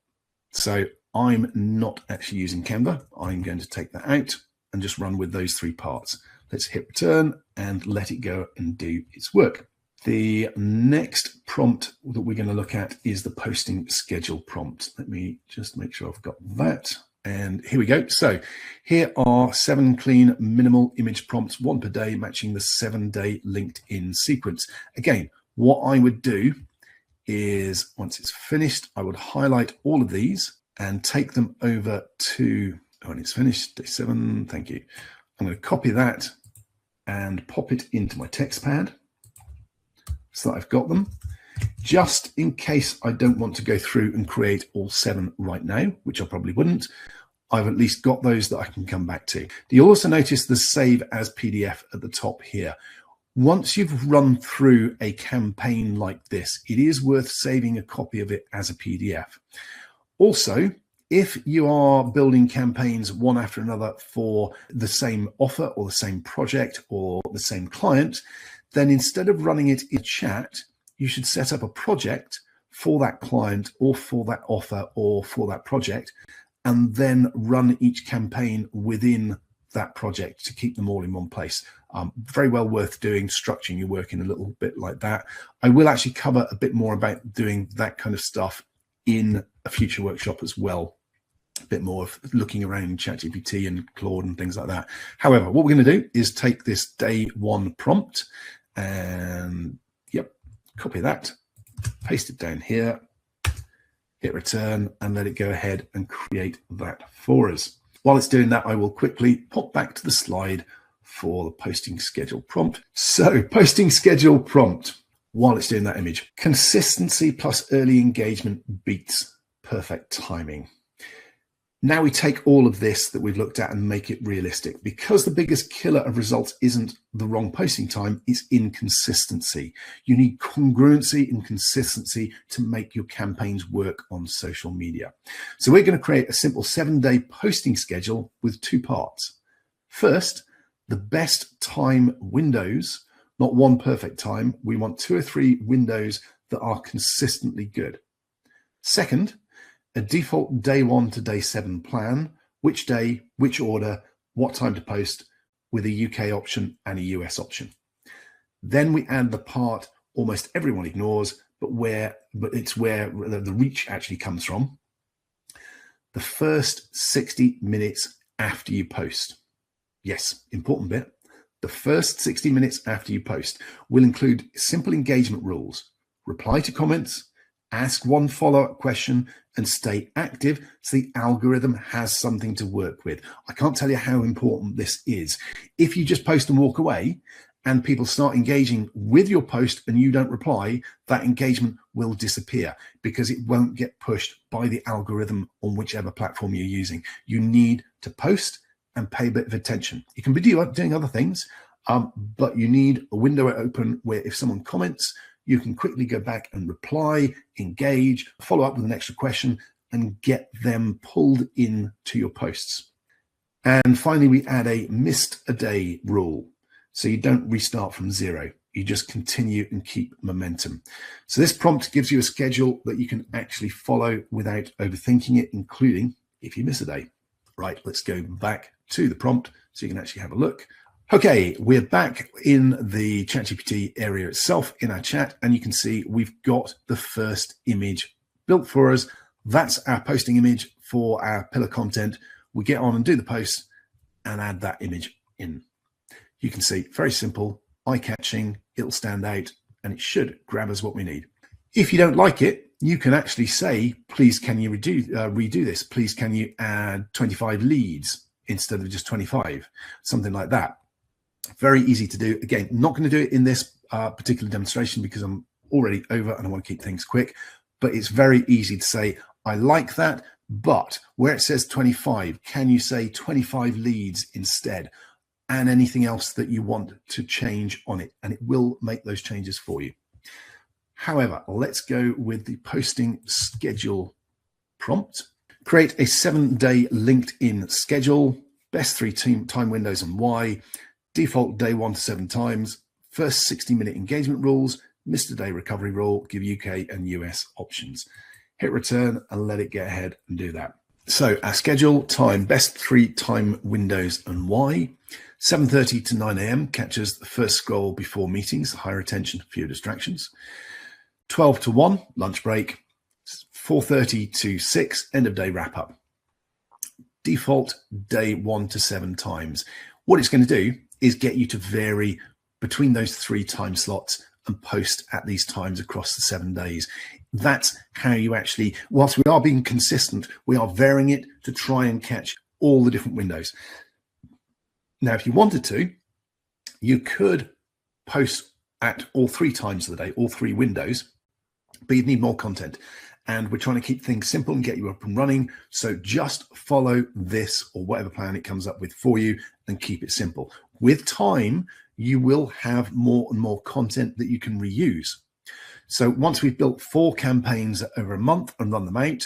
So I'm not actually using Canva. I'm going to take that out and just run with those 3 parts. Let's hit return and let it go and do its work. The next prompt that we're going to look at is the posting schedule prompt. Let me just make sure I've got that. And here we go. So here are 7 clean minimal image prompts, 1 per day, matching the 7-day LinkedIn sequence. Again, what I would do is once it's finished, I would highlight all of these and take them over to, when it's finished, day 7, thank you. I'm going to copy that and pop it into my text pad so that I've got them. Just in case I don't want to go through and create all 7 right now, which I probably wouldn't, I've at least got those that I can come back to. You'll also notice the save as PDF at the top here. Once you've run through a campaign like this, it is worth saving a copy of it as a PDF. Also, if you are building campaigns one after another for the same offer or the same project or the same client, then instead of running it in chat, you should set up a project for that client or for that offer or for that project, and then run each campaign within that project to keep them all in one place. Very well worth doing, structuring your work in a little bit like that. I will actually cover a bit more about doing that kind of stuff in a future workshop as well. A bit more of looking around in ChatGPT and Claude and things like that. However, what we're going to do is take this day 1 prompt and copy that, paste it down here, hit return, and let it go ahead and create that for us. While it's doing that, I will quickly pop back to the slide for the posting schedule prompt. So posting schedule prompt, while it's doing that image, consistency plus early engagement beats perfect timing. Now we take all of this that we've looked at and make it realistic. Because the biggest killer of results isn't the wrong posting time, it's inconsistency. You need congruency and consistency to make your campaigns work on social media. So we're going to create a simple 7-day posting schedule with 2 parts. First, the best time windows, not one perfect time. We want 2 or 3 windows that are consistently good. Second, a default day 1 to day 7 plan, which day, which order, what time to post, with a UK option and a US option. Then we add the part almost everyone ignores, but it's where the reach actually comes from. The first 60 minutes after you post. Yes, important bit. The first 60 minutes after you post will include simple engagement rules, reply to comments, ask 1 follow-up question, and stay active so the algorithm has something to work with. I can't tell you how important this is. If you just post and walk away and people start engaging with your post and you don't reply, that engagement will disappear because it won't get pushed by the algorithm on whichever platform you're using. You need to post and pay a bit of attention. You can be doing other things, but you need a window open where if someone comments, you can quickly go back and reply, engage, follow up with an extra question, and get them pulled in to your posts. And finally, we add a missed a day rule. So you don't restart from 0. You just continue and keep momentum. So this prompt gives you a schedule that you can actually follow without overthinking it, including if you miss a day. Right, let's go back to the prompt so you can actually have a look. Okay, we're back in the ChatGPT area itself in our chat, and you can see we've got the first image built for us. That's our posting image for our pillar content. We get on and do the post and add that image in. You can see, very simple, eye-catching, it'll stand out, and it should grab us what we need. If you don't like it, you can actually say, please, can you redo this? Please, can you add 25 leads? instead of just 25, something like that. Very easy to do. Again, not going to do it in this particular demonstration because I'm already over and I want to keep things quick, but it's very easy to say, I like that, but where it says 25, can you say 25 leads instead? And anything else that you want to change on it, and it will make those changes for you. However, let's go with the posting schedule prompt. Create a 7-day LinkedIn schedule, best 3 time windows and why, default day 1 to 7 times, first 60-minute engagement rules, missed a day recovery rule, give UK and US options. Hit return and let it get ahead and do that. So our schedule time, best 3 time windows and why. 7:30 to 9 a.m. catches the first scroll before meetings, higher attention, fewer distractions. 12 to 1, lunch break. 4:30 to 6, end of day wrap up. Default day 1 to 7 times. What it's going to do is get you to vary between those 3 time slots and post at these times across the 7 days. That's how you actually, whilst we are being consistent, we are varying it to try and catch all the different windows. Now, if you wanted to, you could post at all 3 times of the day, all 3 windows, but you'd need more content. And we're trying to keep things simple and get you up and running. So just follow this or whatever plan it comes up with for you and keep it simple. With time, you will have more and more content that you can reuse. So once we've built 4 campaigns over a month and run them out,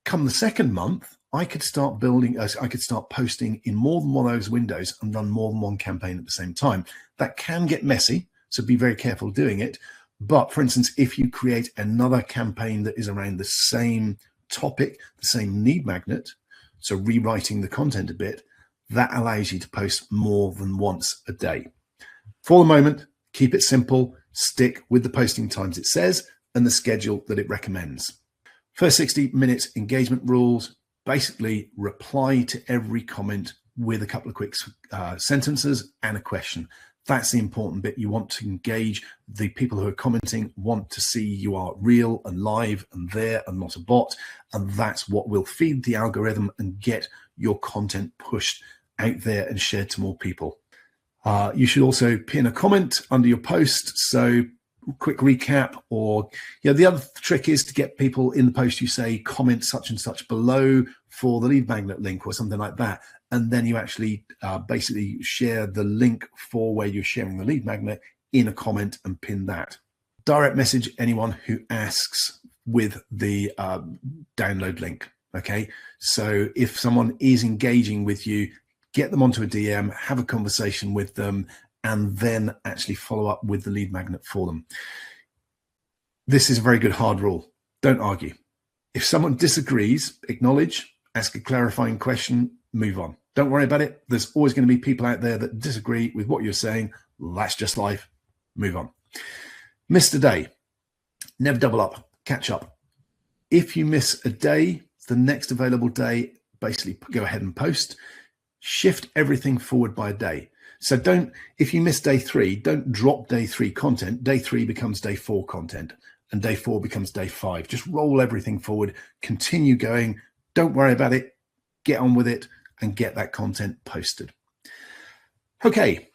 come the second month, I could start posting in more than one of those windows and run more than one campaign at the same time. That can get messy, so be very careful doing it. But for instance, if you create another campaign that is around the same topic, the same lead magnet, so rewriting the content a bit, that allows you to post more than once a day. For the moment, keep it simple, stick with the posting times it says and the schedule that it recommends. First 60 minutes engagement rules, basically reply to every comment with a couple of quick sentences and a question. That's the important bit. You want to engage the people who are commenting, want to see you are real and live and there and not a bot. And that's what will feed the algorithm and get your content pushed out there and shared to more people. You should also pin a comment under your post. So quick recap, or the other trick is to get people in the post, you say comment such and such below for the lead magnet link or something like that. And then you actually basically share the link for where you're sharing the lead magnet in a comment and pin that. Direct message anyone who asks with the download link. Okay, so if someone is engaging with you, get them onto a DM, have a conversation with them, and then actually follow up with the lead magnet for them. This is a very good hard rule. Don't argue. If someone disagrees, acknowledge, ask a clarifying question, move on. Don't worry about it. There's always going to be people out there that disagree with what you're saying. That's just life. Move on. Missed a day. Never double up. Catch up. If you miss a day, the next available day, basically go ahead and post. Shift everything forward by a day. So if you miss day 3, don't drop day 3 content. Day 3 becomes day 4 content and day 4 becomes day 5. Just roll everything forward, continue going. Don't worry about it. Get on with it and get that content posted. Okay,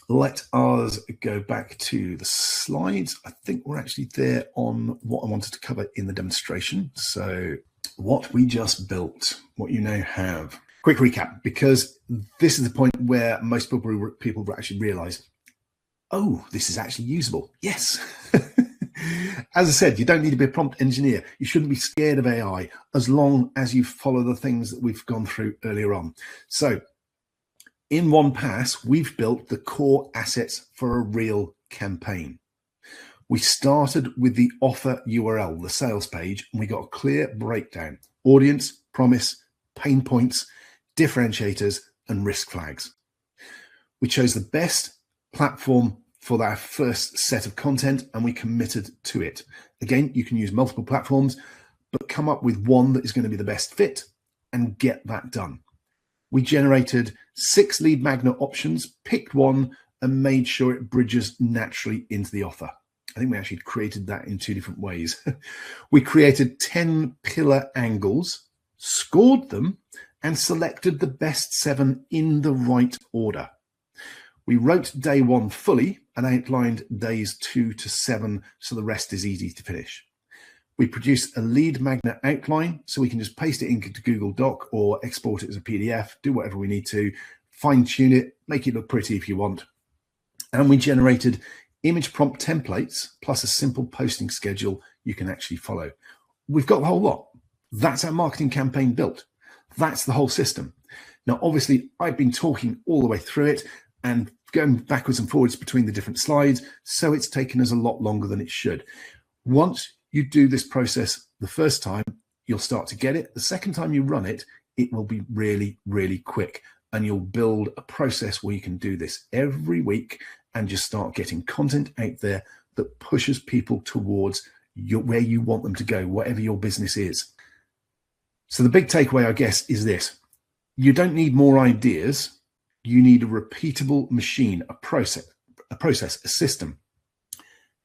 let us go back to the slides. I think we're actually there on what I wanted to cover in the demonstration. So what we just built, what you now have. Quick recap, because this is the point where most people actually realize, oh, this is actually usable. Yes. As I said, you don't need to be a prompt engineer. You shouldn't be scared of AI as long as you follow the things that we've gone through earlier on. So in one pass, we've built the core assets for a real campaign. We started with the offer URL, the sales page, and we got a clear breakdown: audience, promise, pain points, differentiators, and risk flags. We chose the best platform for our first set of content, and we committed to it. Again, you can use multiple platforms, but come up with one that is going to be the best fit and get that done. We generated 6 lead magnet options, picked one, and made sure it bridges naturally into the offer. I think we actually created that in 2 different ways. We created 10 pillar angles, scored them, and selected the best 7 in the right order. We wrote day 1 fully and outlined days 2 to 7 so the rest is easy to finish. We produced a lead magnet outline so we can just paste it into Google Doc or export it as a PDF, do whatever we need to, fine tune it, make it look pretty if you want. And we generated image prompt templates plus a simple posting schedule you can actually follow. We've got the whole lot. That's our marketing campaign built. That's the whole system. Now, obviously, I've been talking all the way through it and going backwards and forwards between the different slides, so it's taken us a lot longer than it should. Once you do this process the first time, you'll start to get it. The second time you run it, it will be really, really quick, and you'll build a process where you can do this every week and just start getting content out there that pushes people towards where you want them to go, whatever your business is. So the big takeaway, I guess, is this. You don't need more ideas. You need a repeatable machine, a process, a system.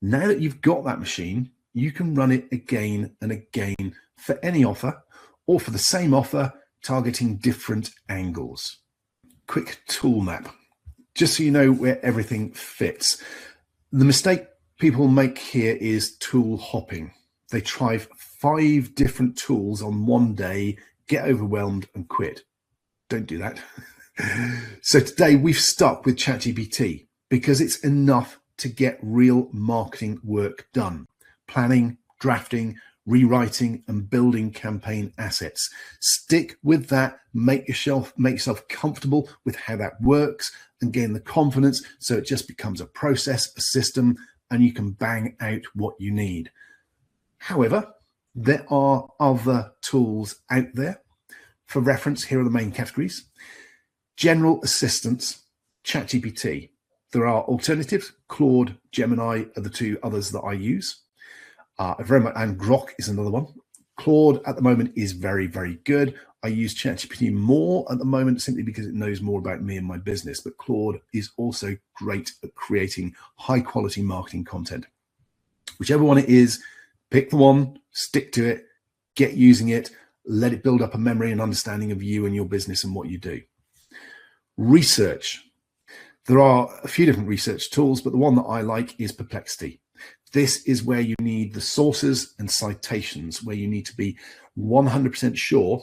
Now that you've got that machine, you can run it again and again for any offer or for the same offer, targeting different angles. Quick tool map, just so you know where everything fits. The mistake people make here is tool hopping. They try 5 different tools on one day, get overwhelmed and quit. Don't do that. So today we've stuck with ChatGPT because it's enough to get real marketing work done. Planning, drafting, rewriting and building campaign assets. Stick with that, make yourself comfortable with how that works and gain the confidence so it just becomes a process, a system, and you can bang out what you need. However, there are other tools out there. For reference, here are the main categories. General assistance, ChatGPT. There are alternatives. Claude, Gemini are the 2 others that I use. And Grok is another one. Claude at the moment is very, very good. I use ChatGPT more at the moment simply because it knows more about me and my business, but Claude is also great at creating high quality marketing content. Whichever one it is, pick the one, stick to it, get using it, let it build up a memory and understanding of you and your business and what you do. Research. There are a few different research tools, but the one that I like is Perplexity. This is where you need the sources and citations, where you need to be 100% sure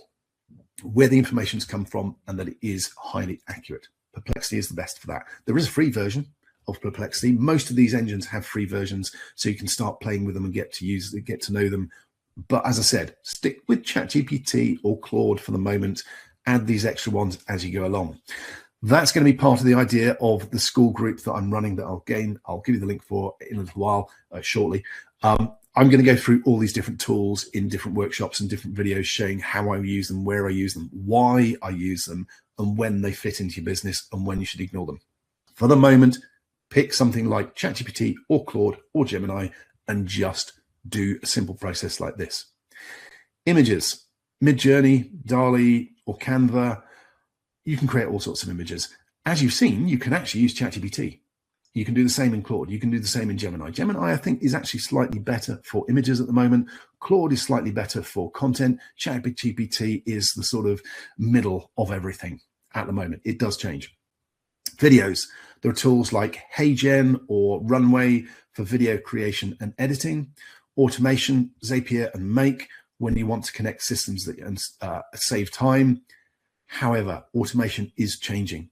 where the information's come from and that it is highly accurate. Perplexity is the best for that. There is a free version of Perplexity. Most of these engines have free versions, so you can start playing with them and get to know them. But as I said, stick with ChatGPT or Claude for the moment. Add these extra ones as you go along. That's going to be part of the idea of the school group that I'm running that I'll give you the link for in a little while, shortly. I'm going to go through all these different tools in different workshops and different videos showing how I use them, where I use them, why I use them, and when they fit into your business and when you should ignore them. For the moment, pick something like ChatGPT or Claude or Gemini and just do a simple process like this. Images, Midjourney, DALL-E, or Canva. You can create all sorts of images. As you've seen, you can actually use ChatGPT. You can do the same in Claude. You can do the same in Gemini. Gemini, I think, is actually slightly better for images at the moment. Claude is slightly better for content. ChatGPT is the sort of middle of everything at the moment. It does change. Videos. There are tools like HeyGen or Runway for video creation and editing. Automation, Zapier and Make when you want to connect systems that save time. However, automation is changing.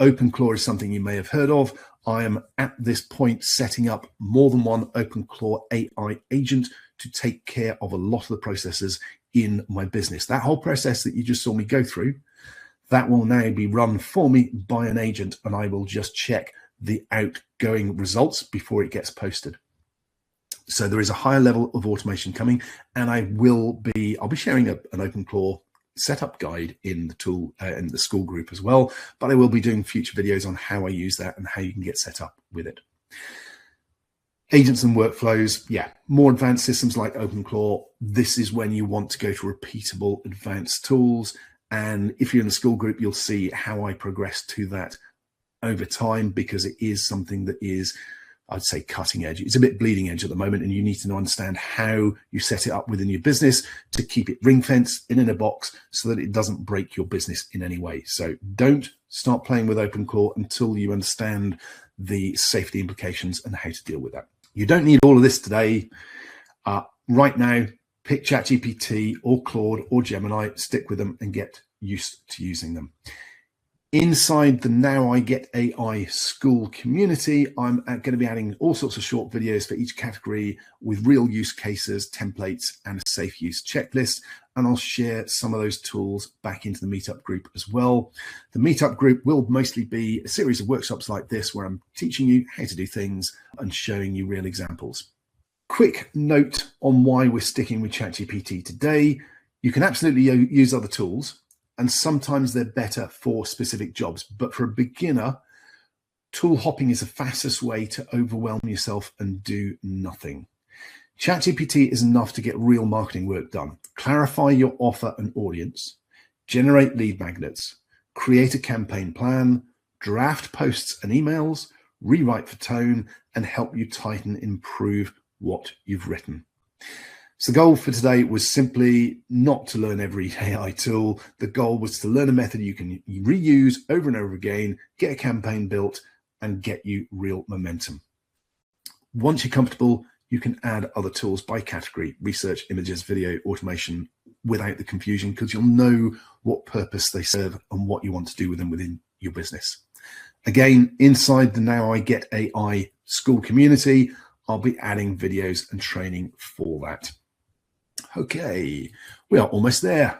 OpenClaw is something you may have heard of. I am at this point setting up more than one OpenClaw AI agent to take care of a lot of the processes in my business. That whole process that you just saw me go through, that will now be run for me by an agent, and I will just check the outgoing results before it gets posted. So there is a higher level of automation coming, and I'll be sharing an OpenClaw setup guide in the tool in the school group as well, but I will be doing future videos on how I use that and how you can get set up with it. Agents and workflows, yeah, more advanced systems like OpenClaw. This is when you want to go to repeatable advanced tools, and if you're in the school group, you'll see how I progress to that over time, because it is something that is I'd say cutting edge. It's a bit bleeding edge at the moment, and you need to understand how you set it up within your business to keep it ring fenced in a box so that it doesn't break your business in any way. So don't start playing with OpenCore until you understand the safety implications and how to deal with that. You don't need all of this today. Right now, pick ChatGPT or Claude or Gemini, stick with them and get used to using them. Inside the Now I Get AI school community, I'm going to be adding all sorts of short videos for each category with real use cases, templates, and a safe use checklist. And I'll share some of those tools back into the meetup group as well. The meetup group will mostly be a series of workshops like this where I'm teaching you how to do things and showing you real examples. Quick note on why we're sticking with ChatGPT today. You can absolutely use other tools, and sometimes they're better for specific jobs. But for a beginner, tool hopping is the fastest way to overwhelm yourself and do nothing. ChatGPT is enough to get real marketing work done. Clarify your offer and audience, generate lead magnets, create a campaign plan, draft posts and emails, rewrite for tone, and help you tighten and improve what you've written. So the goal for today was simply not to learn every AI tool. The goal was to learn a method you can reuse over and over again, get a campaign built, and get you real momentum. Once you're comfortable, you can add other tools by category, research, images, video, automation, without the confusion, because you'll know what purpose they serve and what you want to do with them within your business. Again, inside the Now I Get AI school community, I'll be adding videos and training for that. Okay, we are almost there.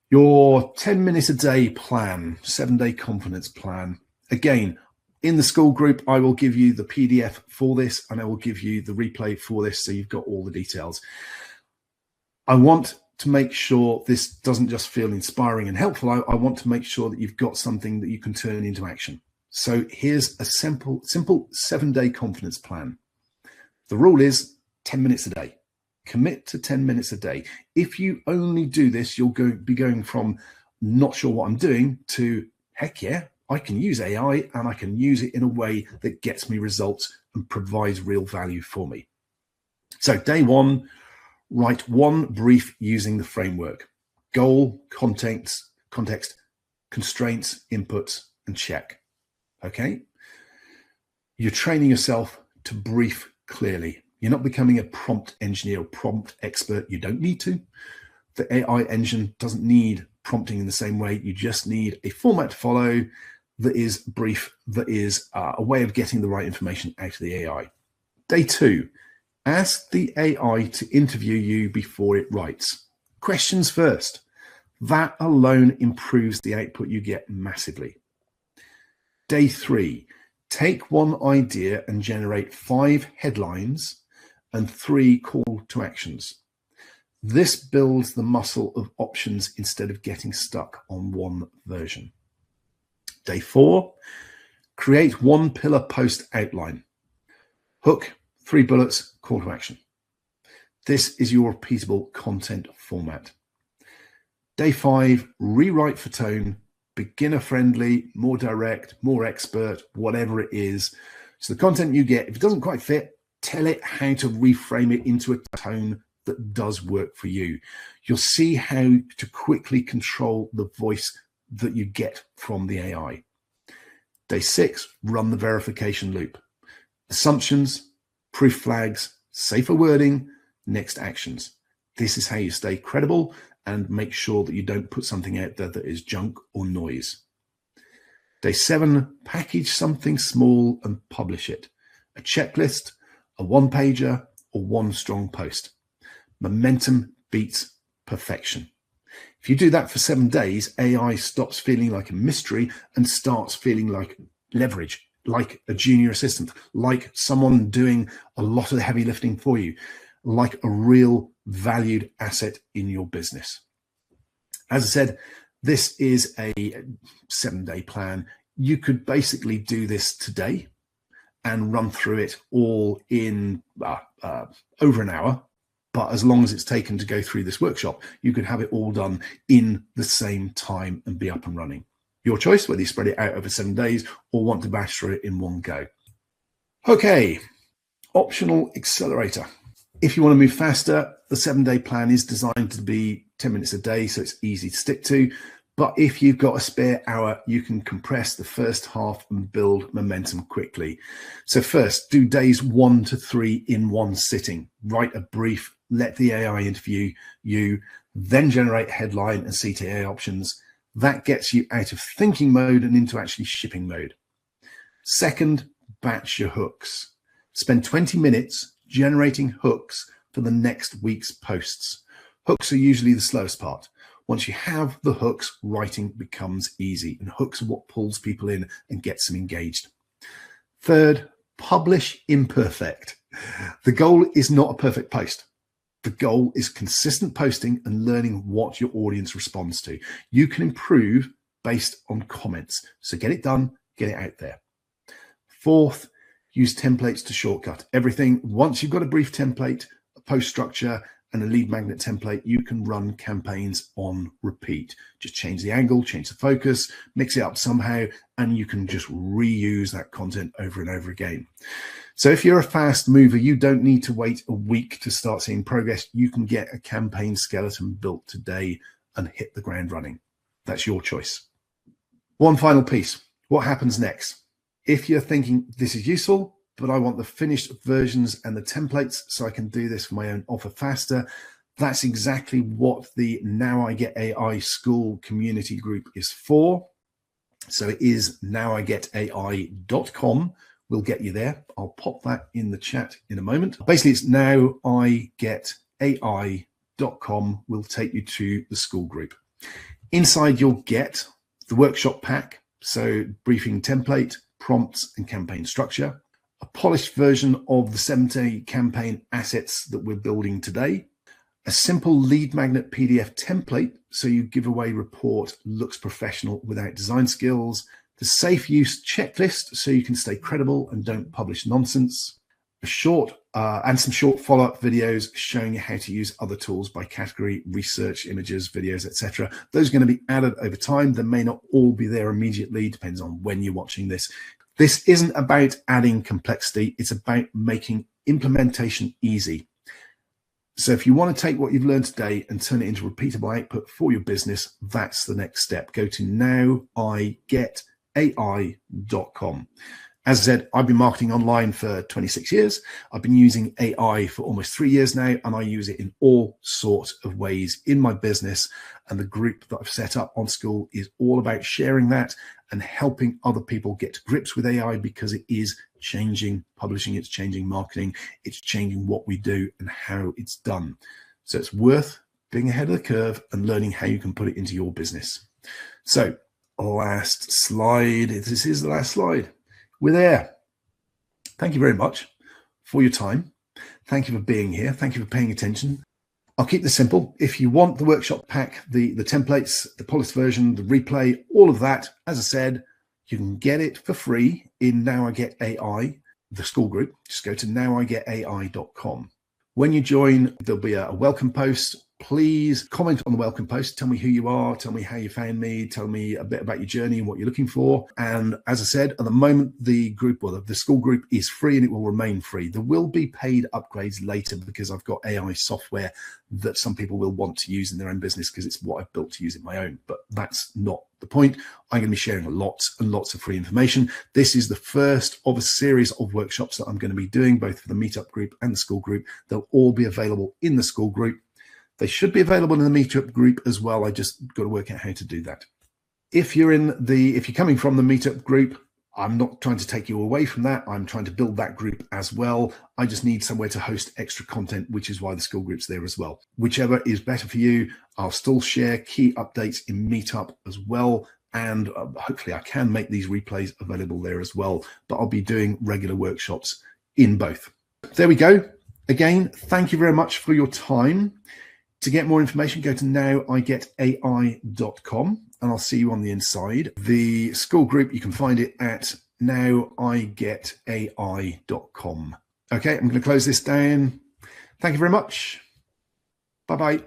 Your 10 minutes a day plan, 7-day confidence plan. Again, in the school group, I will give you the PDF for this and I will give you the replay for this so you've got all the details. I want to make sure this doesn't just feel inspiring and helpful. I want to make sure that you've got something that you can turn into action. So here's a simple 7-day confidence plan. The rule is 10 minutes a day. Commit to 10 minutes a day. If you only do this, you'll be going from not sure what I'm doing to, heck yeah, I can use AI and I can use it in a way that gets me results and provides real value for me. So day one, write one brief using the framework. Goal, context, constraints, inputs, and check. Okay? You're training yourself to brief clearly. You're not becoming a prompt engineer or prompt expert. You don't need to. The AI engine doesn't need prompting in the same way. You just need a format to follow that is brief, that is a way of getting the right information out of the AI. Day two, ask the AI to interview you before it writes. Questions first. That alone improves the output you get massively. Day three, take one idea and generate 5 headlines and 3 call to actions. This builds the muscle of options instead of getting stuck on one version. Day 4, create 1 pillar post outline. Hook, 3 bullets, call to action. This is your repeatable content format. Day 5, rewrite for tone, beginner friendly, more direct, more expert, whatever it is. So the content you get, if it doesn't quite fit, tell it how to reframe it into a tone that does work for you. You'll see how to quickly control the voice that you get from the AI. Day 6, run the verification loop. Assumptions, proof flags, safer wording, next actions. This is how you stay credible and make sure that you don't put something out there that is junk or noise. Day 7, package something small and publish it. A checklist, a 1-pager, or 1 strong post. Momentum beats perfection. If you do that for 7 days, AI stops feeling like a mystery and starts feeling like leverage, like a junior assistant, like someone doing a lot of the heavy lifting for you, like a real valued asset in your business. As I said, this is a 7-day plan. You could basically do this today and run through it all in over an hour. But as long as it's taken to go through this workshop, you could have it all done in the same time and be up and running. Your choice, whether you spread it out over 7 days or want to bash through it in one go. Okay, optional accelerator. If you want to move faster, the 7-day plan is designed to be 10 minutes a day, so it's easy to stick to. But if you've got a spare hour, you can compress the first half and build momentum quickly. So first, do days 1 to 3 in one sitting. Write a brief, let the AI interview you, then generate headline and CTA options. That gets you out of thinking mode and into actually shipping mode. Second, batch your hooks. Spend 20 minutes generating hooks for the next week's posts. Hooks are usually the slowest part. Once you have the hooks, writing becomes easy, and hooks are what pulls people in and gets them engaged. Third, publish imperfect. The goal is not a perfect post. The goal is consistent posting and learning what your audience responds to. You can improve based on comments. So get it done, get it out there. Fourth, use templates to shortcut everything. Once you've got a brief template, a post structure, and a lead magnet template, you can run campaigns on repeat. Just change the angle, change the focus, mix it up somehow, and you can just reuse that content over and over again. So if you're a fast mover, you don't need to wait a week to start seeing progress. You can get a campaign skeleton built today and hit the ground running. That's your choice. One final piece. What happens next? If you're thinking this is useful, but I want the finished versions and the templates so I can do this for my own offer faster, that's exactly what the Now I Get AI school community group is for. So it is nowigetai.com. We'll get you there. I'll pop that in the chat in a moment. Basically, it's nowigetai.com. Will take you to the school group. Inside, you'll get the workshop pack, so briefing template, prompts, and campaign structure. A polished version of the 7-day campaign assets that we're building today, a simple lead magnet PDF template so your giveaway report looks professional without design skills, the safe use checklist so you can stay credible and don't publish nonsense, some short follow-up videos showing you how to use other tools by category, research, images, videos, etc. Those are going to be added over time. They may not all be there immediately, depends on when you're watching this. This isn't about adding complexity. It's about making implementation easy. So if you want to take what you've learned today and turn it into repeatable output for your business, that's the next step. Go to nowigetai.com. As I said, I've been marketing online for 26 years. I've been using AI for almost 3 years now, and I use it in all sorts of ways in my business. And the group that I've set up on school is all about sharing that and helping other people get to grips with AI, because it is changing publishing, it's changing marketing, it's changing what we do and how it's done. So it's worth being ahead of the curve and learning how you can put it into your business. So last slide. This is the last slide. We're there. Thank you very much for your time. Thank you for being here. Thank you for paying attention. I'll keep this simple. If you want the workshop pack, the templates, the polished version, the replay, all of that, as I said, you can get it for free in Now I Get AI, the school group. Just go to nowigetai.com. When you join, there'll be a welcome post. Please comment on the welcome post. Tell me who you are. Tell me how you found me. Tell me a bit about your journey and what you're looking for. And as I said, at the moment, the group, or the school group, is free and it will remain free. There will be paid upgrades later because I've got AI software that some people will want to use in their own business because it's what I've built to use in my own. But that's not the point. I'm going to be sharing lots and lots of free information. This is the first of a series of workshops that I'm going to be doing, both for the meetup group and the school group. They'll all be available in the school group. They should be available in the meetup group as well. I just got to work out how to do that. If you're coming from the meetup group, I'm not trying to take you away from that. I'm trying to build that group as well. I just need somewhere to host extra content, which is why the school group's there as well. Whichever is better for you, I'll still share key updates in meetup as well. And hopefully I can make these replays available there as well. But I'll be doing regular workshops in both. There we go. Again, thank you very much for your time. To get more information, go to nowigetai.com and I'll see you on the inside. The school group, you can find it at nowigetai.com. Okay, I'm going to close this down. Thank you very much. Bye-bye.